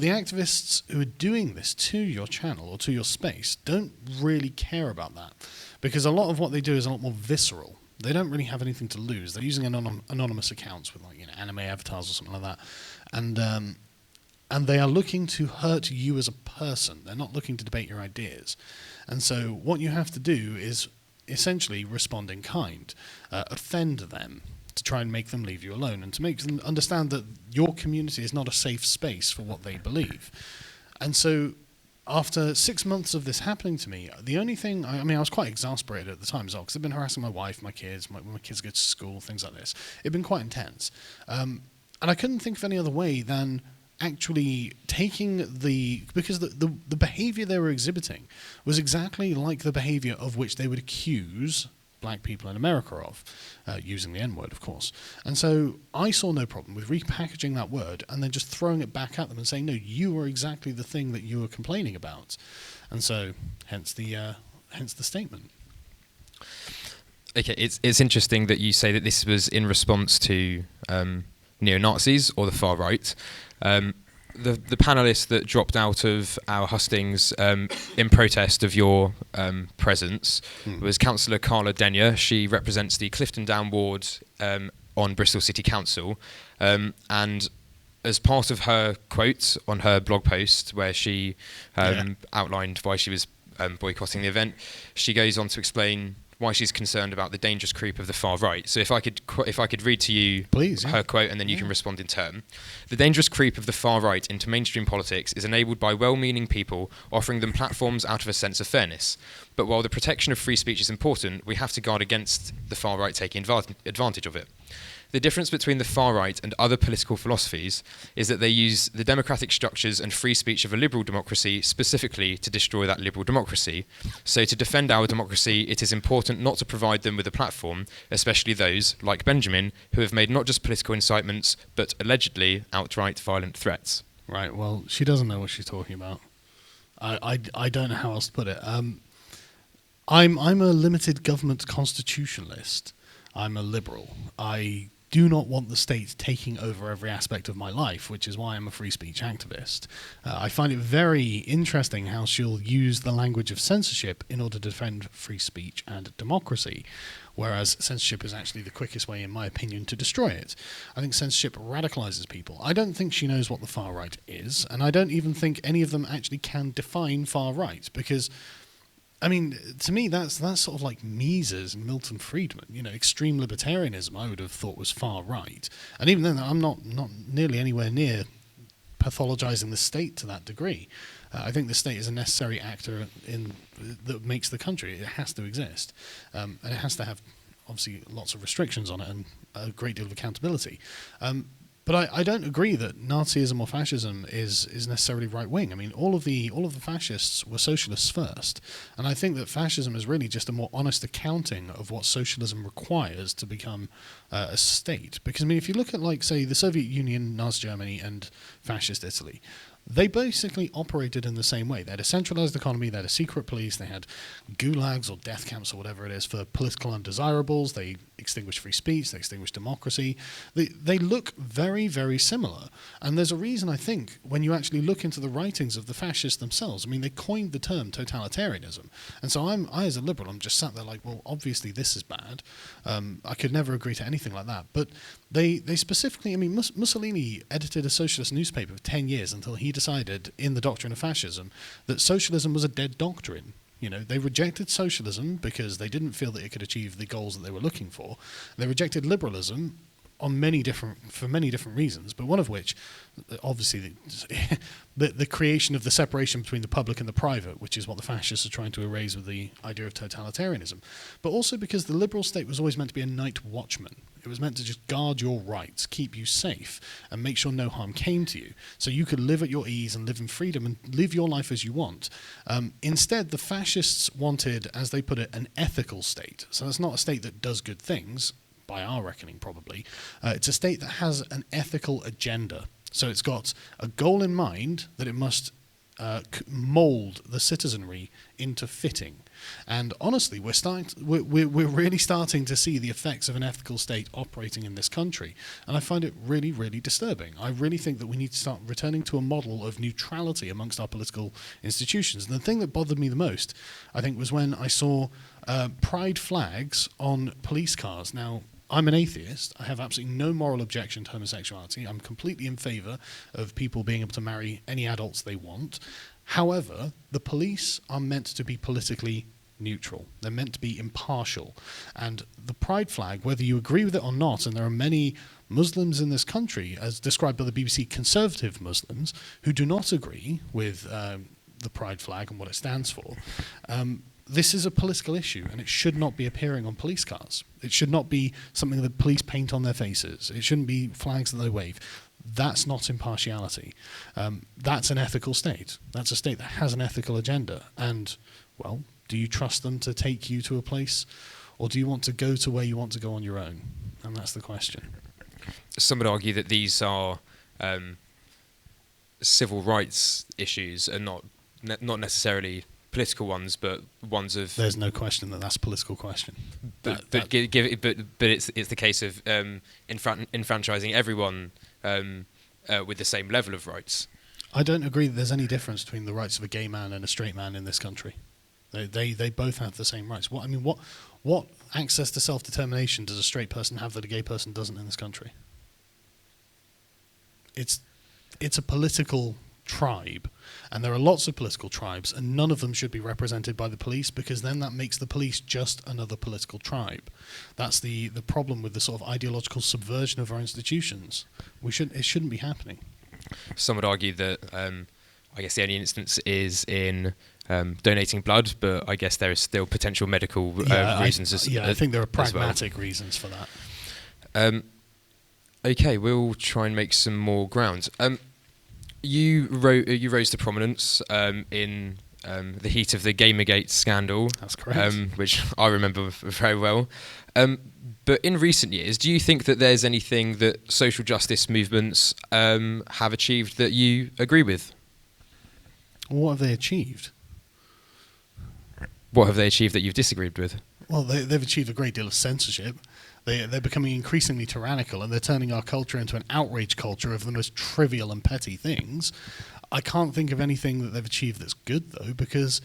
the activists who are doing this to your channel or to your space don't really care about that, because a lot of what they do is a lot more visceral. They don't really have anything to lose. They're using anonymous accounts with anime avatars or something like that, and they are looking to hurt you as a person. They're not looking to debate your ideas. And so what you have to do is essentially respond in kind, offend them to try and make them leave you alone and to make them understand that your community is not a safe space for what they believe. And so after 6 months of this happening to me, the only thing, I was quite exasperated at the time as well, because I've been harassing my wife, my kids, when my kids go to school, things like this. It'd been quite intense. And I couldn't think of any other way than actually taking because the behavior they were exhibiting was exactly like the behavior of which they would accuse black people in America of, using the N-word, of course. And so I saw no problem with repackaging that word and then just throwing it back at them and saying, no, you are exactly the thing that you were complaining about. And so, hence the statement. Okay, it's interesting that you say that this was in response to neo-Nazis or the far right. The panelist that dropped out of our hustings in protest of your presence was Councillor Carla Denyer. She represents the Clifton Down ward on Bristol City Council, and as part of her quote on her blog post where she outlined why she was boycotting the event, she goes on to explain why she's concerned about the dangerous creep of the far right. So if I could read to you Please, her quote, and then you can respond in turn. The dangerous creep of the far right into mainstream politics is enabled by well-meaning people offering them platforms out of a sense of fairness. But while the protection of free speech is important, we have to guard against the far right taking advantage of it. The difference between the far right and other political philosophies is that they use the democratic structures and free speech of a liberal democracy specifically to destroy that liberal democracy. So to defend our democracy, it is important not to provide them with a platform, especially those, like Benjamin, who have made not just political incitements, but allegedly outright violent threats. Right, well, she doesn't know what she's talking about. I don't know how else to put it. I'm a limited government constitutionalist. I'm a liberal. I do not want the state taking over every aspect of my life, which is why I'm a free speech activist. I find it very interesting how she'll use the language of censorship in order to defend free speech and democracy, whereas censorship is actually the quickest way, in my opinion, to destroy it. I think censorship radicalizes people. I don't think she knows what the far right is, and I don't even think any of them actually can define far right, because to me, that's sort of like Mises and Milton Friedman. Extreme libertarianism I would have thought was far right. And even then, I'm not nearly anywhere near pathologizing the state to that degree. I think the state is a necessary actor that makes the country. It has to exist. And it has to have, obviously, lots of restrictions on it and a great deal of accountability. But I don't agree that Nazism or fascism is necessarily right-wing. All of the fascists were socialists first, and I think that fascism is really just a more honest accounting of what socialism requires to become a state. Because if you look at, like, say, the Soviet Union, Nazi Germany, and fascist Italy, they basically operated in the same way. They had a centralized economy, they had a secret police, they had gulags or death camps or whatever it is for political undesirables, they extinguished free speech, they extinguished democracy. They look very, very similar. And there's a reason, I think, when you actually look into the writings of the fascists themselves, they coined the term totalitarianism. And so I as a liberal, I'm just sat there like, well, obviously this is bad. I could never agree to anything like that. But they specifically, Mussolini edited a socialist newspaper for 10 years until he decided in the doctrine of fascism that socialism was a dead doctrine. They rejected socialism because they didn't feel that it could achieve the goals that they were looking for. They rejected liberalism for many different reasons, but one of which, obviously, the creation of the separation between the public and the private, which is what the fascists are trying to erase with the idea of totalitarianism, but also because the liberal state was always meant to be a night watchman. It was meant to just guard your rights, keep you safe, and make sure no harm came to you, so you could live at your ease and live in freedom and live your life as you want. Instead, the fascists wanted, as they put it, an ethical state. So that's not a state that does good things, by our reckoning probably. It's a state that has an ethical agenda. So it's got a goal in mind that it must mould the citizenry into fitting. And honestly, we're really starting to see the effects of an ethical state operating in this country. And I find it really, really disturbing. I really think that we need to start returning to a model of neutrality amongst our political institutions. And the thing that bothered me the most, I think, was when I saw pride flags on police cars. Now, I'm an atheist. I have absolutely no moral objection to homosexuality. I'm completely in favour of people being able to marry any adults they want. However, the police are meant to be politically neutral. They're meant to be impartial. And the pride flag, whether you agree with it or not, and there are many Muslims in this country, as described by the BBC, conservative Muslims, who do not agree with the pride flag and what it stands for, this is a political issue, and it should not be appearing on police cars. It should not be something that police paint on their faces. It shouldn't be flags that they wave. That's not impartiality. That's an ethical state. That's a state that has an ethical agenda. And, well, do you trust them to take you to a place, or do you want to go to where you want to go on your own? And that's the question. Some would argue that these are civil rights issues and not necessarily political ones, but ones of. There's no question that that's a political question. But it's the case of enfranchising everyone with the same level of rights. I don't agree that there's any difference between the rights of a gay man and a straight man in this country. They both have the same rights. What access to self-determination does a straight person have that a gay person doesn't in this country? It's a political tribe, and there are lots of political tribes, and none of them should be represented by the police, because then that makes the police just another political tribe. That's the problem with the sort of ideological subversion of our institutions. It shouldn't be happening. Some would argue that I guess the only instance is in donating blood, but I guess there is still potential medical reasons. I think there are pragmatic reasons for that. Okay, we'll try and make some more ground. You rose to prominence in the heat of the Gamergate scandal. That's correct. Which I remember very well. But in recent years, do you think that there's anything that social justice movements have achieved that you agree with? What have they achieved? What have they achieved that you've disagreed with? Well, they've achieved a great deal of censorship. They're becoming increasingly tyrannical, and they're turning our culture into an outrage culture of the most trivial and petty things. I can't think of anything that they've achieved that's good, though, because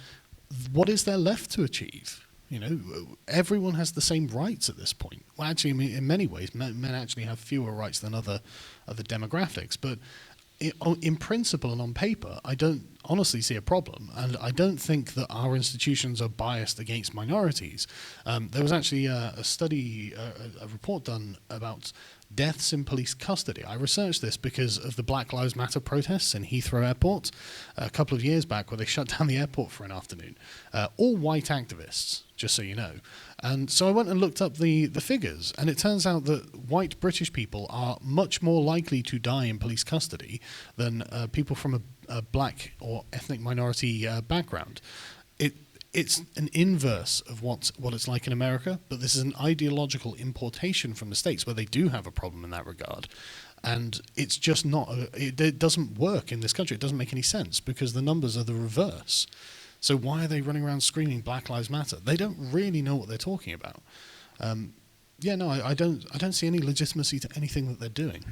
what is there left to achieve? You know, everyone has the same rights at this point. Well, actually, I mean, in many ways, men actually have fewer rights than other demographics, but in principle and on paper, I don't honestly see a problem, and I don't think that our institutions are biased against minorities. There was actually a study, a report done about deaths in police custody. I researched this because of the Black Lives Matter protests in Heathrow Airport a couple of years back, where they shut down the airport for an afternoon. All white activists, just so you know. And so I went and looked up the figures, and it turns out that white British people are much more likely to die in police custody than people from a black or ethnic minority background. It's an inverse of what it's like in America, but this is an ideological importation from the States, where they do have a problem in that regard. And it's just not, it doesn't work in this country. It doesn't make any sense, because the numbers are the reverse. So why are they running around screaming Black Lives Matter? They don't really know what they're talking about. I don't see any legitimacy to anything that they're doing.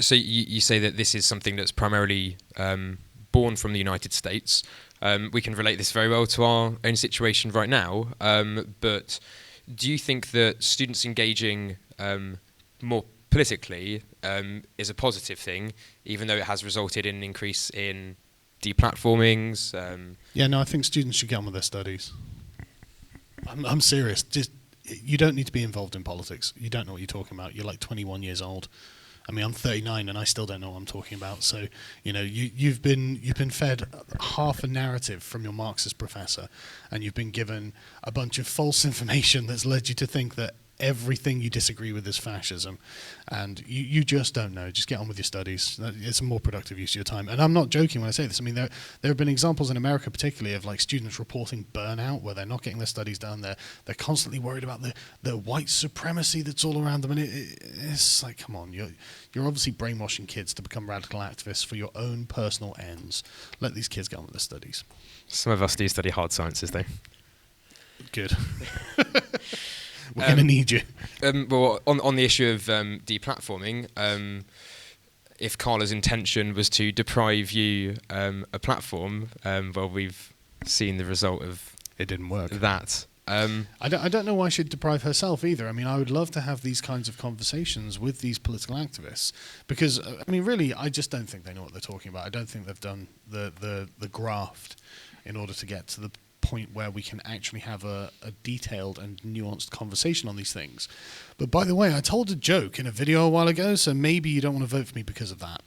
So you say that this is something that's primarily born from the United States. We can relate this very well to our own situation right now. But do you think that students engaging more politically is a positive thing, even though it has resulted in an increase in deplatformings? I think students should get on with their studies. I'm serious. Just you don't need to be involved in politics. You don't know what you're talking about. You're like 21 years old. I mean, I'm 39 and I still don't know what I'm talking about. So, you've been fed half a narrative from your Marxist professor, and you've been given a bunch of false information that's led you to think that everything you disagree with is fascism, and you just don't know. Just get on with your studies. It's a more productive use of your time. And I'm not joking when I say this. I mean, there have been examples in America, particularly, of like students reporting burnout, where they're not getting their studies done. They're constantly worried about the white supremacy that's all around them, and it's like, come on, you're obviously brainwashing kids to become radical activists for your own personal ends. Let these kids get on with their studies. Some of us do study hard sciences, though. Good. We're going to need you. Well, on the issue of deplatforming, if Carla's intention was to deprive you a platform, well, we've seen the result of it didn't work. That. I don't know why she'd deprive herself either. I mean, I would love to have these kinds of conversations with these political activists because, I mean, really, I just don't think they know what they're talking about. I don't think they've done the graft in order to get to the point where we can actually have a detailed and nuanced conversation on these things. But by the way, I told a joke in a video a while ago, so maybe you don't want to vote for me because of that.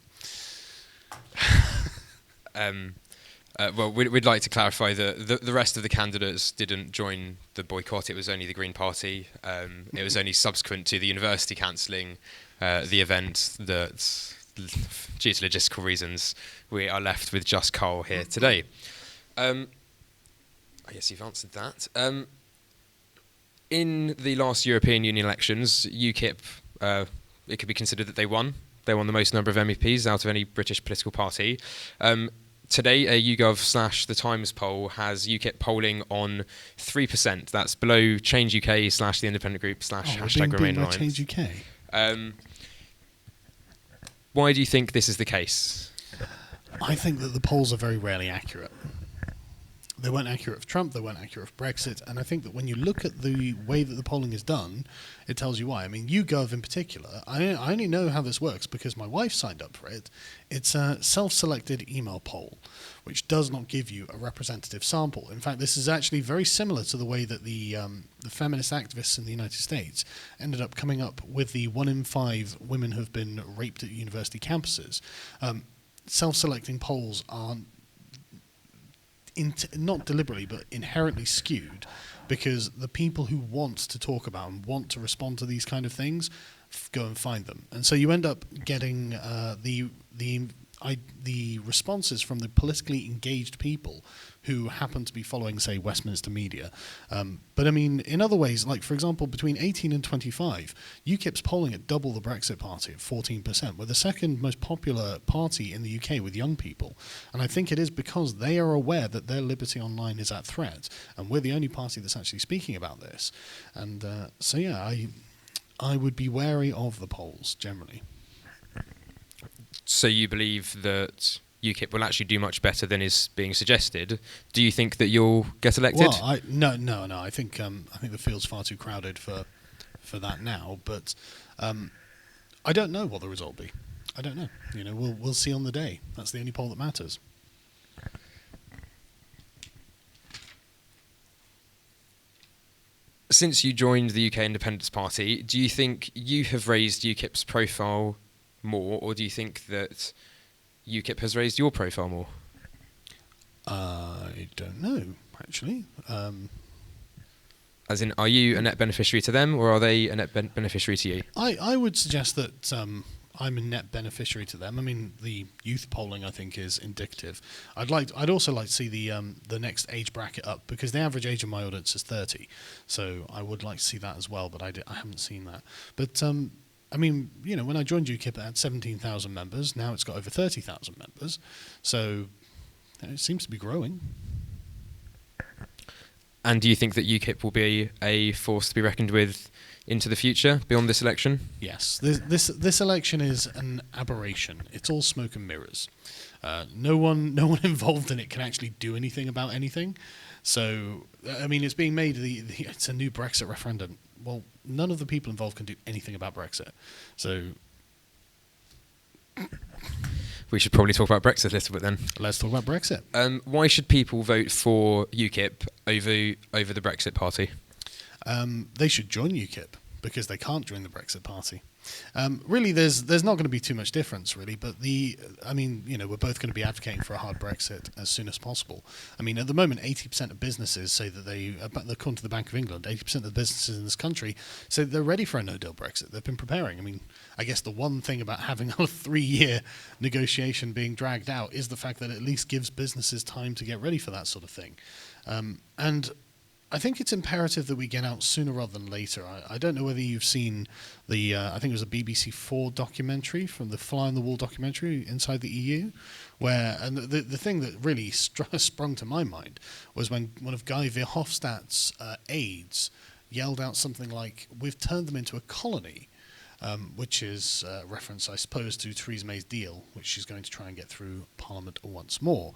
Well, we'd like to clarify that the rest of the candidates didn't join the boycott. It was only the Green Party. It was only subsequent to the university cancelling the event that, due to logistical reasons, we are left with just Carl here today. I guess you've answered that. In the last European Union elections, UKIP, it could be considered that they won. They won the most number of MEPs out of any British political party. Today, a YouGov/The Times poll has UKIP polling on 3%. That's below Change UK / the independent group / hashtag Remain Alliance. Change UK. Why do you think this is the case? I think that the polls are very rarely accurate. They weren't accurate for Trump, they weren't accurate for Brexit, and I think that when you look at the way that the polling is done, it tells you why. I mean, YouGov in particular, I only know how this works because my wife signed up for it. It's a self-selected email poll, which does not give you a representative sample. In fact, this is actually very similar to the way that the feminist activists in the United States ended up coming up with the 1 in 5 women who have been raped at university campuses. Self-selecting polls are not deliberately, but inherently skewed, because the people who want to talk about and want to respond to these kind of things go and find them, and so you end up getting the responses from the politically engaged people who happen to be following, say, Westminster media. But I mean, in other ways, like for example, between 18 and 25, UKIP's polling at double the Brexit Party at 14%. We're the second most popular party in the UK with young people. And I think it is because they are aware that their liberty online is at threat. And we're the only party that's actually speaking about this. And so, yeah, I would be wary of the polls generally. So you believe that UKIP will actually do much better than is being suggested? Do you think that you'll get elected? Well, no. I think the field's far too crowded for that now. But I don't know what the result will be. I don't know. We'll see on the day. That's the only poll that matters. Since you joined the UK Independence Party, do you think you have raised UKIP's profile more, or do you think that UKIP has raised your profile more? I don't know, actually. As in, are you a net beneficiary to them, or are they a net beneficiary to you? I would suggest that I'm a net beneficiary to them. I mean, the youth polling, I think, is indicative. I'd also like to see the next age bracket up, because the average age of my audience is 30. So I would like to see that as well, but I haven't seen that. But I mean, when I joined UKIP, it had 17,000 members. Now it's got over 30,000 members. So it seems to be growing. And do you think that UKIP will be a force to be reckoned with into the future, beyond this election? Yes. This election is an aberration. It's all smoke and mirrors. No one involved in it can actually do anything about anything. So, I mean, it's being made, it's a new Brexit referendum. Well, none of the people involved can do anything about Brexit. So we should probably talk about Brexit a little bit then. Let's talk about Brexit. Why should people vote for UKIP over the Brexit Party? they should join UKIP because they can't join the Brexit Party. Really, there's not going to be too much difference, really. But we're both going to be advocating for a hard Brexit as soon as possible. I mean, at the moment, 80% of businesses say that according to the Bank of England, 80% of the businesses in this country say that they're ready for a no-deal Brexit. They've been preparing. I mean, I guess the one thing about having a 3-year negotiation being dragged out is the fact that it at least gives businesses time to get ready for that sort of thing. And I think it's imperative that we get out sooner rather than later. I don't know whether you've seen I think it was a BBC4 documentary from the Fly on the Wall documentary inside the EU, where, and the thing that really sprung to my mind was when one of Guy Verhofstadt's aides yelled out something like, "We've turned them into a colony," which is a reference, I suppose, to Theresa May's deal, which she's going to try and get through Parliament once more.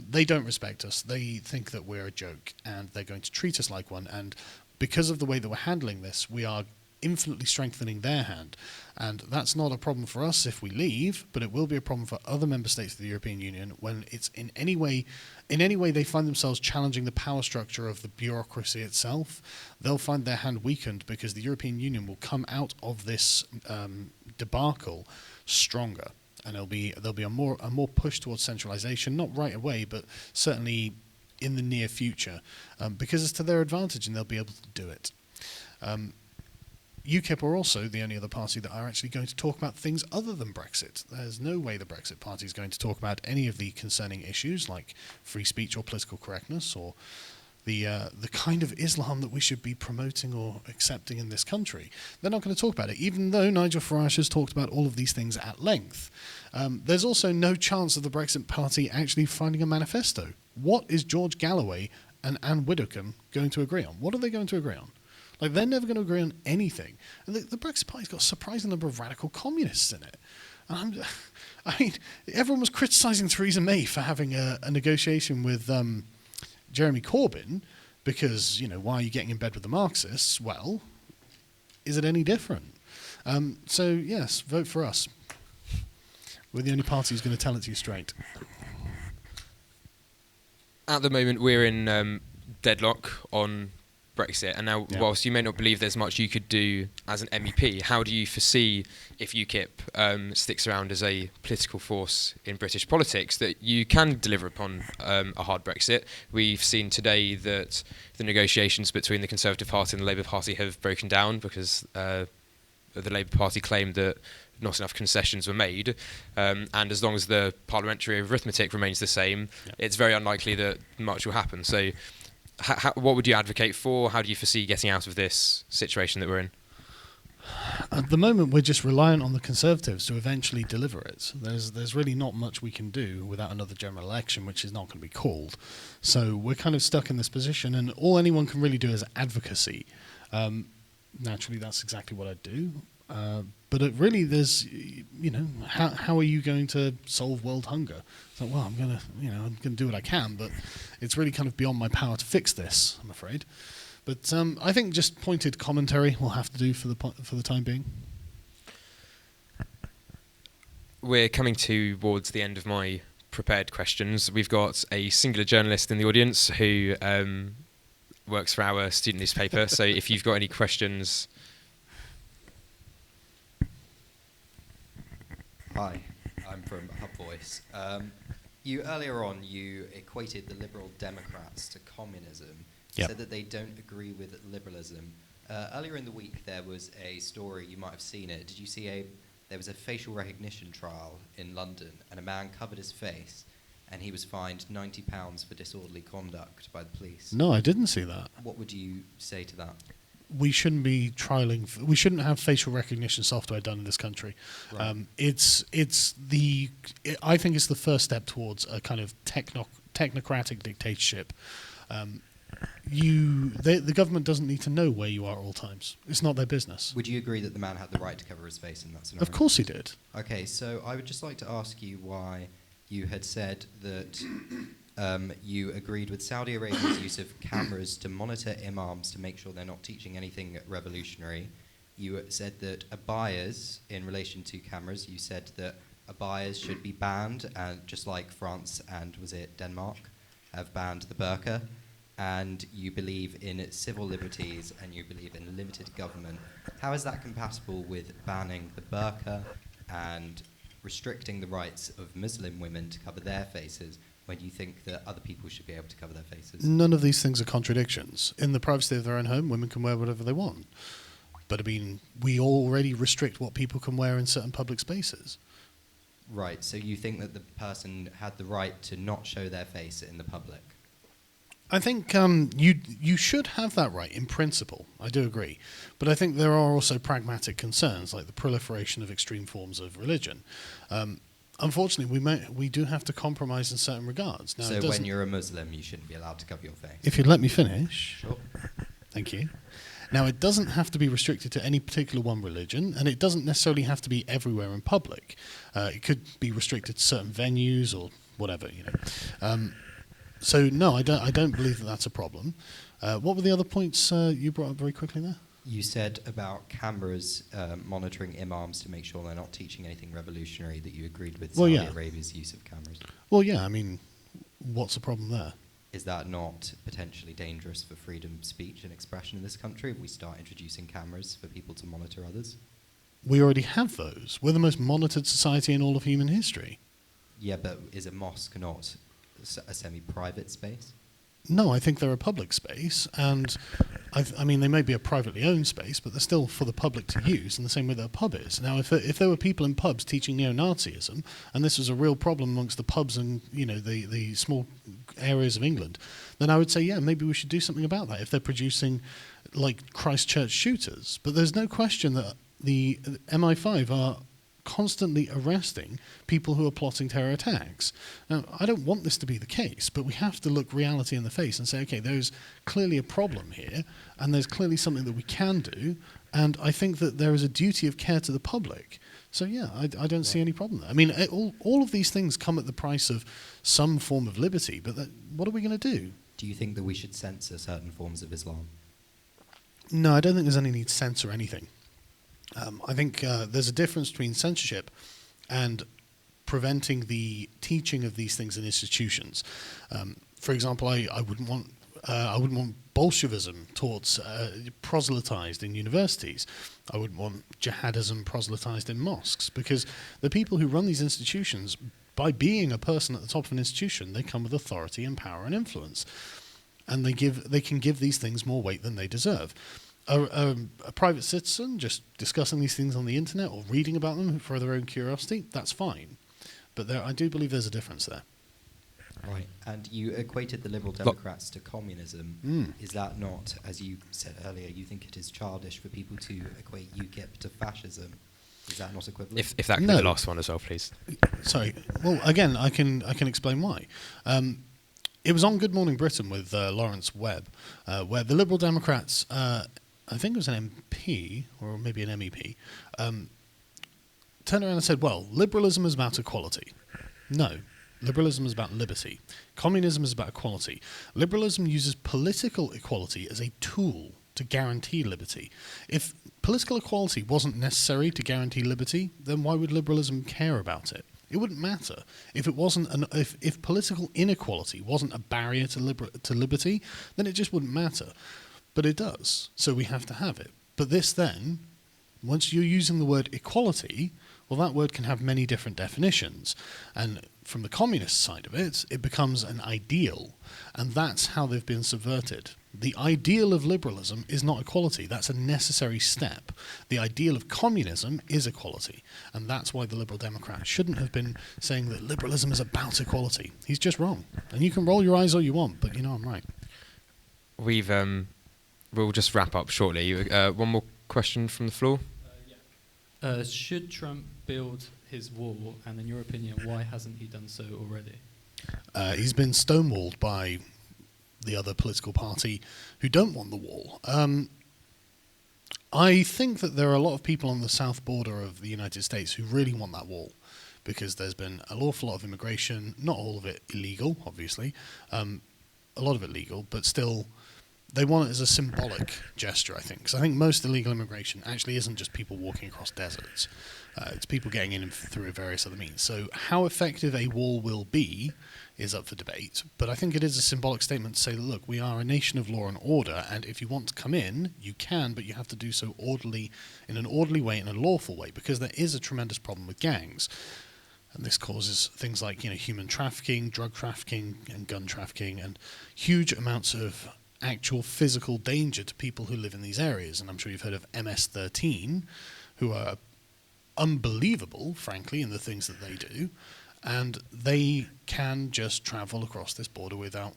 They don't respect us. They think that we're a joke, and they're going to treat us like one. And because of the way that we're handling this, we are infinitely strengthening their hand. And that's not a problem for us if we leave, but it will be a problem for other member states of the European Union when it's in any way they find themselves challenging the power structure of the bureaucracy itself. They'll find their hand weakened because the European Union will come out of this debacle stronger, and there'll be a more push towards centralization, not right away, but certainly in the near future, because it's to their advantage and they'll be able to do it. UKIP are also the only other party that are actually going to talk about things other than Brexit. There's no way the Brexit Party is going to talk about any of the concerning issues like free speech or political correctness or the kind of Islam that we should be promoting or accepting in this country. They're not going to talk about it, even though Nigel Farage has talked about all of these things at length. There's also no chance of the Brexit Party actually finding a manifesto. What is George Galloway and Anne Widdecombe going to agree on? What are they going to agree on? Like, they're never going to agree on anything. And the Brexit Party's got a surprising number of radical communists in it. And everyone was criticising Theresa May for having a negotiation with Jeremy Corbyn because, why are you getting in bed with the Marxists? Well, is it any different? So, yes, vote for us. We're the only party who's going to tell it to you straight. At the moment, we're in deadlock on Brexit, and now, whilst you may not believe there's much you could do as an MEP, how do you foresee, if UKIP sticks around as a political force in British politics, that you can deliver upon a hard Brexit? We've seen today that the negotiations between the Conservative Party and the Labour Party have broken down because the Labour Party claimed that not enough concessions were made, and as long as the parliamentary arithmetic remains the same, it's very unlikely that much will happen. So what would you advocate for? How do you foresee getting out of this situation that we're in? At the moment, we're just reliant on the Conservatives to eventually deliver it. There's really not much we can do without another general election, which is not going to be called. So we're kind of stuck in this position, and all anyone can really do is advocacy. Naturally, that's exactly what I do. But it really, there's, how are you going to solve world hunger? It's like, well, I'm going to do what I can, but it's really kind of beyond my power to fix this, I'm afraid. But I think just pointed commentary will have to do for the time being. We're coming towards the end of my prepared questions. We've got a singular journalist in the audience who works for our student newspaper. So if you've got any questions. Hi, I'm from Hub Voice. Earlier on, you equated the Liberal Democrats to communism. Yep. Said that they don't agree with liberalism. Earlier in the week, there was a story, you might have seen it. Did you see there was a facial recognition trial in London, and a man covered his face, and he was fined £90 for disorderly conduct by the police? No, I didn't see that. What would you say to that? We shouldn't be trialing. We shouldn't have facial recognition software done in this country. Right. I think it's the first step towards a kind of technocratic dictatorship. The government doesn't need to know where you are at all times. It's not their business. Would you agree that the man had the right to cover his face in that scenario? Of course he did. Okay, so I would just like to ask you why you had said that you agreed with Saudi Arabia's use of cameras to monitor imams to make sure they're not teaching anything revolutionary. You said that abayas, in relation to cameras, you said that abayas should be banned, just like France and, was it Denmark, have banned the burqa. and you believe in civil liberties and you believe in limited government, how is that compatible with banning the burqa and restricting the rights of Muslim women to cover their faces when you think that other people should be able to cover their faces? None of these things are contradictions. In the privacy of their own home, women can wear whatever they want. But I mean, we already restrict what people can wear in certain public spaces. Right, so you think that the person had the right to not show their face in the public? I think you should have that right in principle. I do agree. But I think there are also pragmatic concerns, like the proliferation of extreme forms of religion. Unfortunately, we do have to compromise in certain regards. Now, so when you're a Muslim, you shouldn't be allowed to cover your face? If you'd let me finish. Sure. Thank you. Now, it doesn't have to be restricted to any particular one religion, and it doesn't necessarily have to be everywhere in public. It could be restricted to certain venues or whatever, you know. So no, I don't believe that that's a problem. What were the other points you brought up very quickly there? You said about cameras monitoring imams to make sure they're not teaching anything revolutionary, that you agreed with Saudi Arabia's use of cameras. Well, yeah, I mean, what's the problem there? Is that not potentially dangerous for freedom of speech and expression in this country if we start introducing cameras for people to monitor others? We already have those. We're the most monitored society in all of human history. Yeah, but is a mosque not a semi-private space? No, I think they're a public space, and I mean, they may be a privately owned space, but they're still for the public to use in the same way that a pub is. Now, if there were people in pubs teaching neo-Nazism, and this was a real problem amongst the pubs and, you know, the small areas of England, then I would say, yeah, maybe we should do something about that if they're producing, like, Christchurch shooters. But there's no question that the MI5 are constantly arresting people who are plotting terror attacks. Now, I don't want this to be the case, but we have to look reality in the face and say, okay, there's clearly a problem here, and there's clearly something that we can do, and I think that there is a duty of care to the public. So yeah, I don't see any problem there. I mean, all of these things come at the price of some form of liberty, but what are we going to do? Do you think that we should censor certain forms of Islam? No, I don't think there's any need to censor anything. I think there's a difference between censorship and preventing the teaching of these things in institutions. For example, I wouldn't want Bolshevism taught proselytized in universities. I wouldn't want jihadism proselytized in mosques, because the people who run these institutions, by being a person at the top of an institution, they come with authority and power and influence, and they can give these things more weight than they deserve. A private citizen just discussing these things on the internet or reading about them for their own curiosity, that's fine. But I do believe there's a difference there. Right. And you equated the Liberal Democrats to communism. Is that not, as you said earlier, you think it is childish for people to equate UKIP to fascism? Is that not equivalent? If that could be the last one as well, please. Sorry. Well, again, I can explain why. It was on Good Morning Britain with Lawrence Webb, where the Liberal Democrats, I think it was an MP, or maybe an MEP, turned around and said, well, liberalism is about equality. No, liberalism is about liberty. Communism is about equality. Liberalism uses political equality as a tool to guarantee liberty. If political equality wasn't necessary to guarantee liberty, then why would liberalism care about it? It wouldn't matter. If it wasn't if political inequality wasn't a barrier to liberty, then it just wouldn't matter. But it does, so we have to have it. But this then, once you're using the word equality, well, that word can have many different definitions. And from the communist side of it, it becomes an ideal. And that's how they've been subverted. The ideal of liberalism is not equality. That's a necessary step. The ideal of communism is equality. And that's why the Liberal Democrat shouldn't have been saying that liberalism is about equality. He's just wrong. And you can roll your eyes all you want, but you know I'm right. We'll just wrap up shortly. One more question from the floor. Should Trump build his wall, and in your opinion, why hasn't he done so already? He's been stonewalled by the other political party who don't want the wall. I think that there are a lot of people on the south border of the United States who really want that wall, because there's been an awful lot of immigration, not all of it illegal, obviously, a lot of it legal, but still they want it as a symbolic gesture, I think. Because I think most illegal immigration actually isn't just people walking across deserts. It's people getting in through various other means. So how effective a wall will be is up for debate. But I think it is a symbolic statement to say, look, we are a nation of law and order, and if you want to come in, you can, but you have to do so in an orderly way, in a lawful way, because there is a tremendous problem with gangs. And this causes things like, human trafficking, drug trafficking, and gun trafficking, and huge amounts of actual physical danger to people who live in these areas. And I'm sure you've heard of MS-13, who are unbelievable, frankly, in the things that they do. And they can just travel across this border without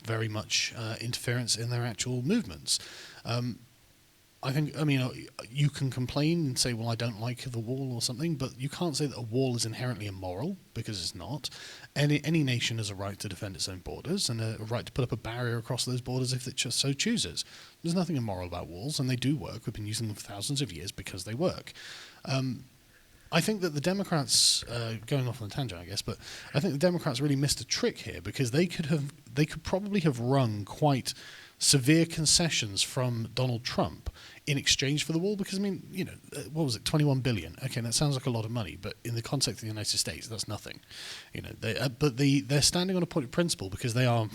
very much interference in their actual movements. You can complain and say, well, I don't like the wall or something, but you can't say that a wall is inherently immoral, because it's not. Any nation has a right to defend its own borders and a right to put up a barrier across those borders if it just so chooses. There's nothing immoral about walls, and they do work. We've been using them for thousands of years because they work. I think that the Democrats, going off on a tangent, I guess, but I think the Democrats really missed a trick here, because they could probably have wrung quite severe concessions from Donald Trump in exchange for the wall, because, what was it, 21 billion? Okay, that sounds like a lot of money, but in the context of the United States, that's nothing. They're standing on a point of principle because they are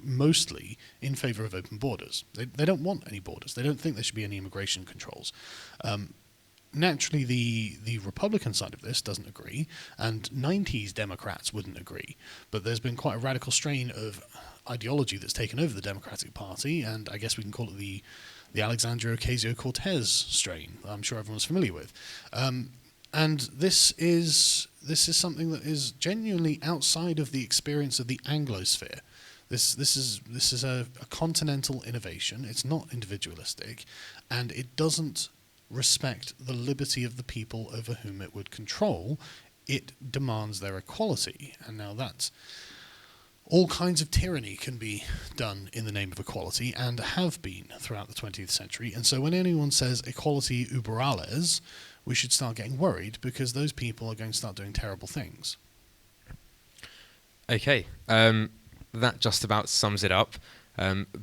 mostly in favor of open borders. They don't want any borders. They don't think there should be any immigration controls. Naturally, the Republican side of this doesn't agree, and 90s Democrats wouldn't agree. But there's been quite a radical strain of ideology that's taken over the Democratic Party, and I guess we can call it the Alexandria Ocasio-Cortez strain, I'm sure everyone's familiar with. And this is something that is genuinely outside of the experience of the Anglosphere. This is a continental innovation. It's not individualistic, and it doesn't respect the liberty of the people over whom it would control. It demands their equality, and now that's all kinds of tyranny can be done in the name of equality, and have been throughout the 20th century. And so when anyone says equality über alles, we should start getting worried, because those people are going to start doing terrible things. Okay, that just about sums it up.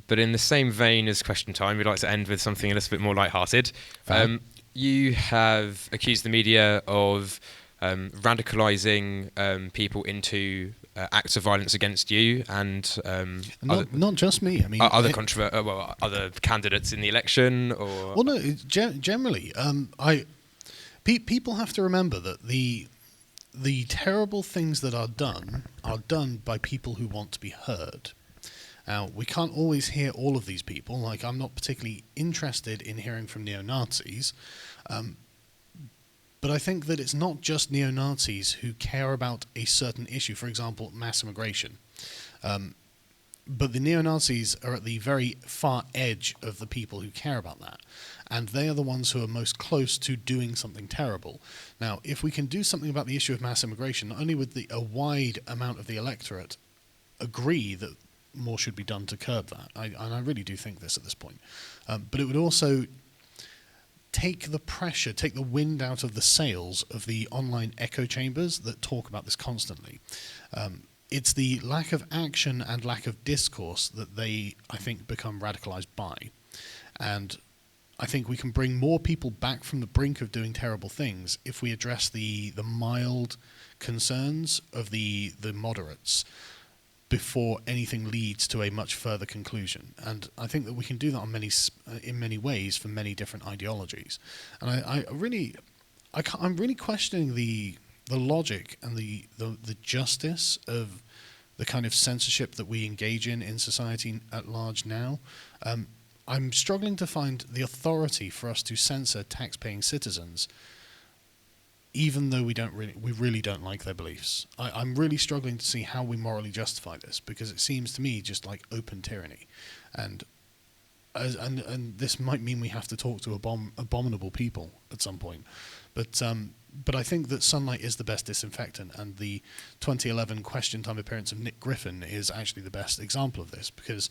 But in the same vein as question time, we'd like to end with something a little bit more lighthearted. You have accused the media of radicalizing people into acts of violence against you, and not just me. I mean, other candidates in the election, or well, no, generally, people have to remember that the terrible things that are done by people who want to be heard. Now, we can't always hear all of these people. Like, I'm not particularly interested in hearing from neo-Nazis, but I think that it's not just neo-Nazis who care about a certain issue, for example, mass immigration. But the neo-Nazis are at the very far edge of the people who care about that. And they are the ones who are most close to doing something terrible. Now, if we can do something about the issue of mass immigration, not only would a wide amount of the electorate agree that more should be done to curb that, and I really do think this at this point, but it would also take the wind out of the sails of the online echo chambers that talk about this constantly. It's the lack of action and lack of discourse that they, I think, become radicalized by. And I think we can bring more people back from the brink of doing terrible things if we address the mild concerns of the moderates before anything leads to a much further conclusion. And I think that we can do that in many ways for many different ideologies. And I'm really questioning the logic and the justice of the kind of censorship that we engage in society at large now. I'm struggling to find the authority for us to censor tax-paying citizens, even though we really don't like their beliefs. I'm really struggling to see how we morally justify this, because it seems to me just like open tyranny, and this might mean we have to talk to abominable people at some point. But I think that sunlight is the best disinfectant, and the 2011 question time appearance of Nick Griffin is actually the best example of this, because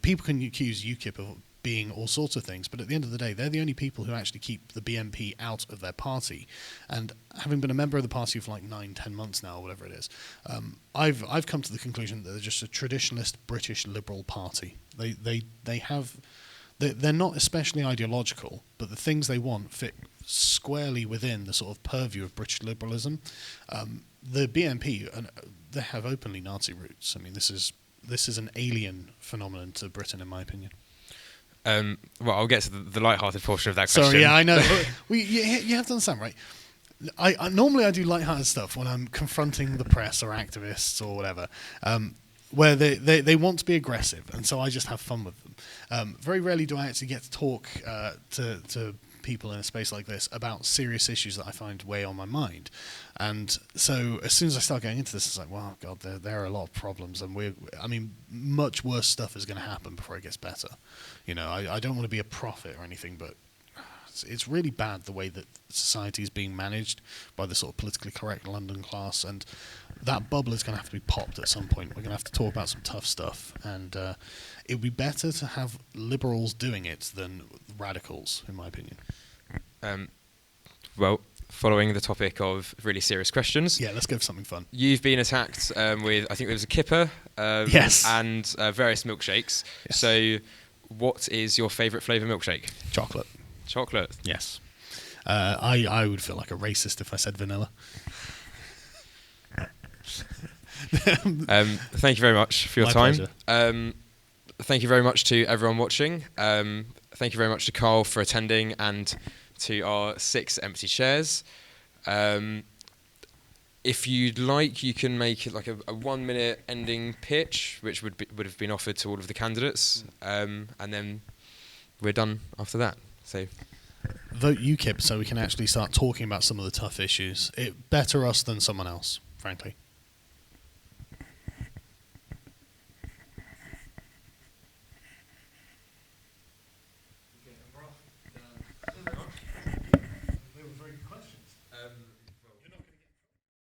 people can accuse UKIP of being all sorts of things, but at the end of the day, they're the only people who actually keep the BNP out of their party. And having been a member of the party for like 9-10 months now, or whatever it is, I've come to the conclusion that they're just a traditionalist British Liberal party. They have they're not especially ideological, but the things they want fit squarely within the sort of purview of British liberalism. The BNP, they have openly Nazi roots. I mean, this is an alien phenomenon to Britain, in my opinion. Well, I'll get to the light-hearted portion of that question. Sorry, yeah, I know. You have to understand, right? I normally do light-hearted stuff when I'm confronting the press or activists or whatever, where they want to be aggressive, and so I just have fun with them. Very rarely do I actually get to talk to people in a space like this about serious issues that I find weigh on my mind. And so as soon as I start going into this, it's like, wow, God, there are a lot of problems, and much worse stuff is going to happen before it gets better. You know, I don't want to be a prophet or anything, but it's really bad the way that society is being managed by the sort of politically correct London class, and that bubble is going to have to be popped at some point. We're going to have to talk about some tough stuff, and it would be better to have liberals doing it than radicals, in my opinion. Well, following the topic of really serious questions. Yeah, let's go for something fun. You've been attacked with, I think there was a kipper yes. and various milkshakes. Yes. So what is your favourite flavour milkshake? Chocolate. Chocolate? Yes. I would feel like a racist if I said vanilla. Thank you very much for your My time. pleasure. Thank you very much to everyone watching. Thank you very much to Carl for attending, and to our 6 empty chairs. If you'd like, you can make it like a 1-minute ending pitch, which would have been offered to all of the candidates, and then we're done after that. So, vote UKIP so we can actually start talking about some of the tough issues. It better us than someone else, frankly.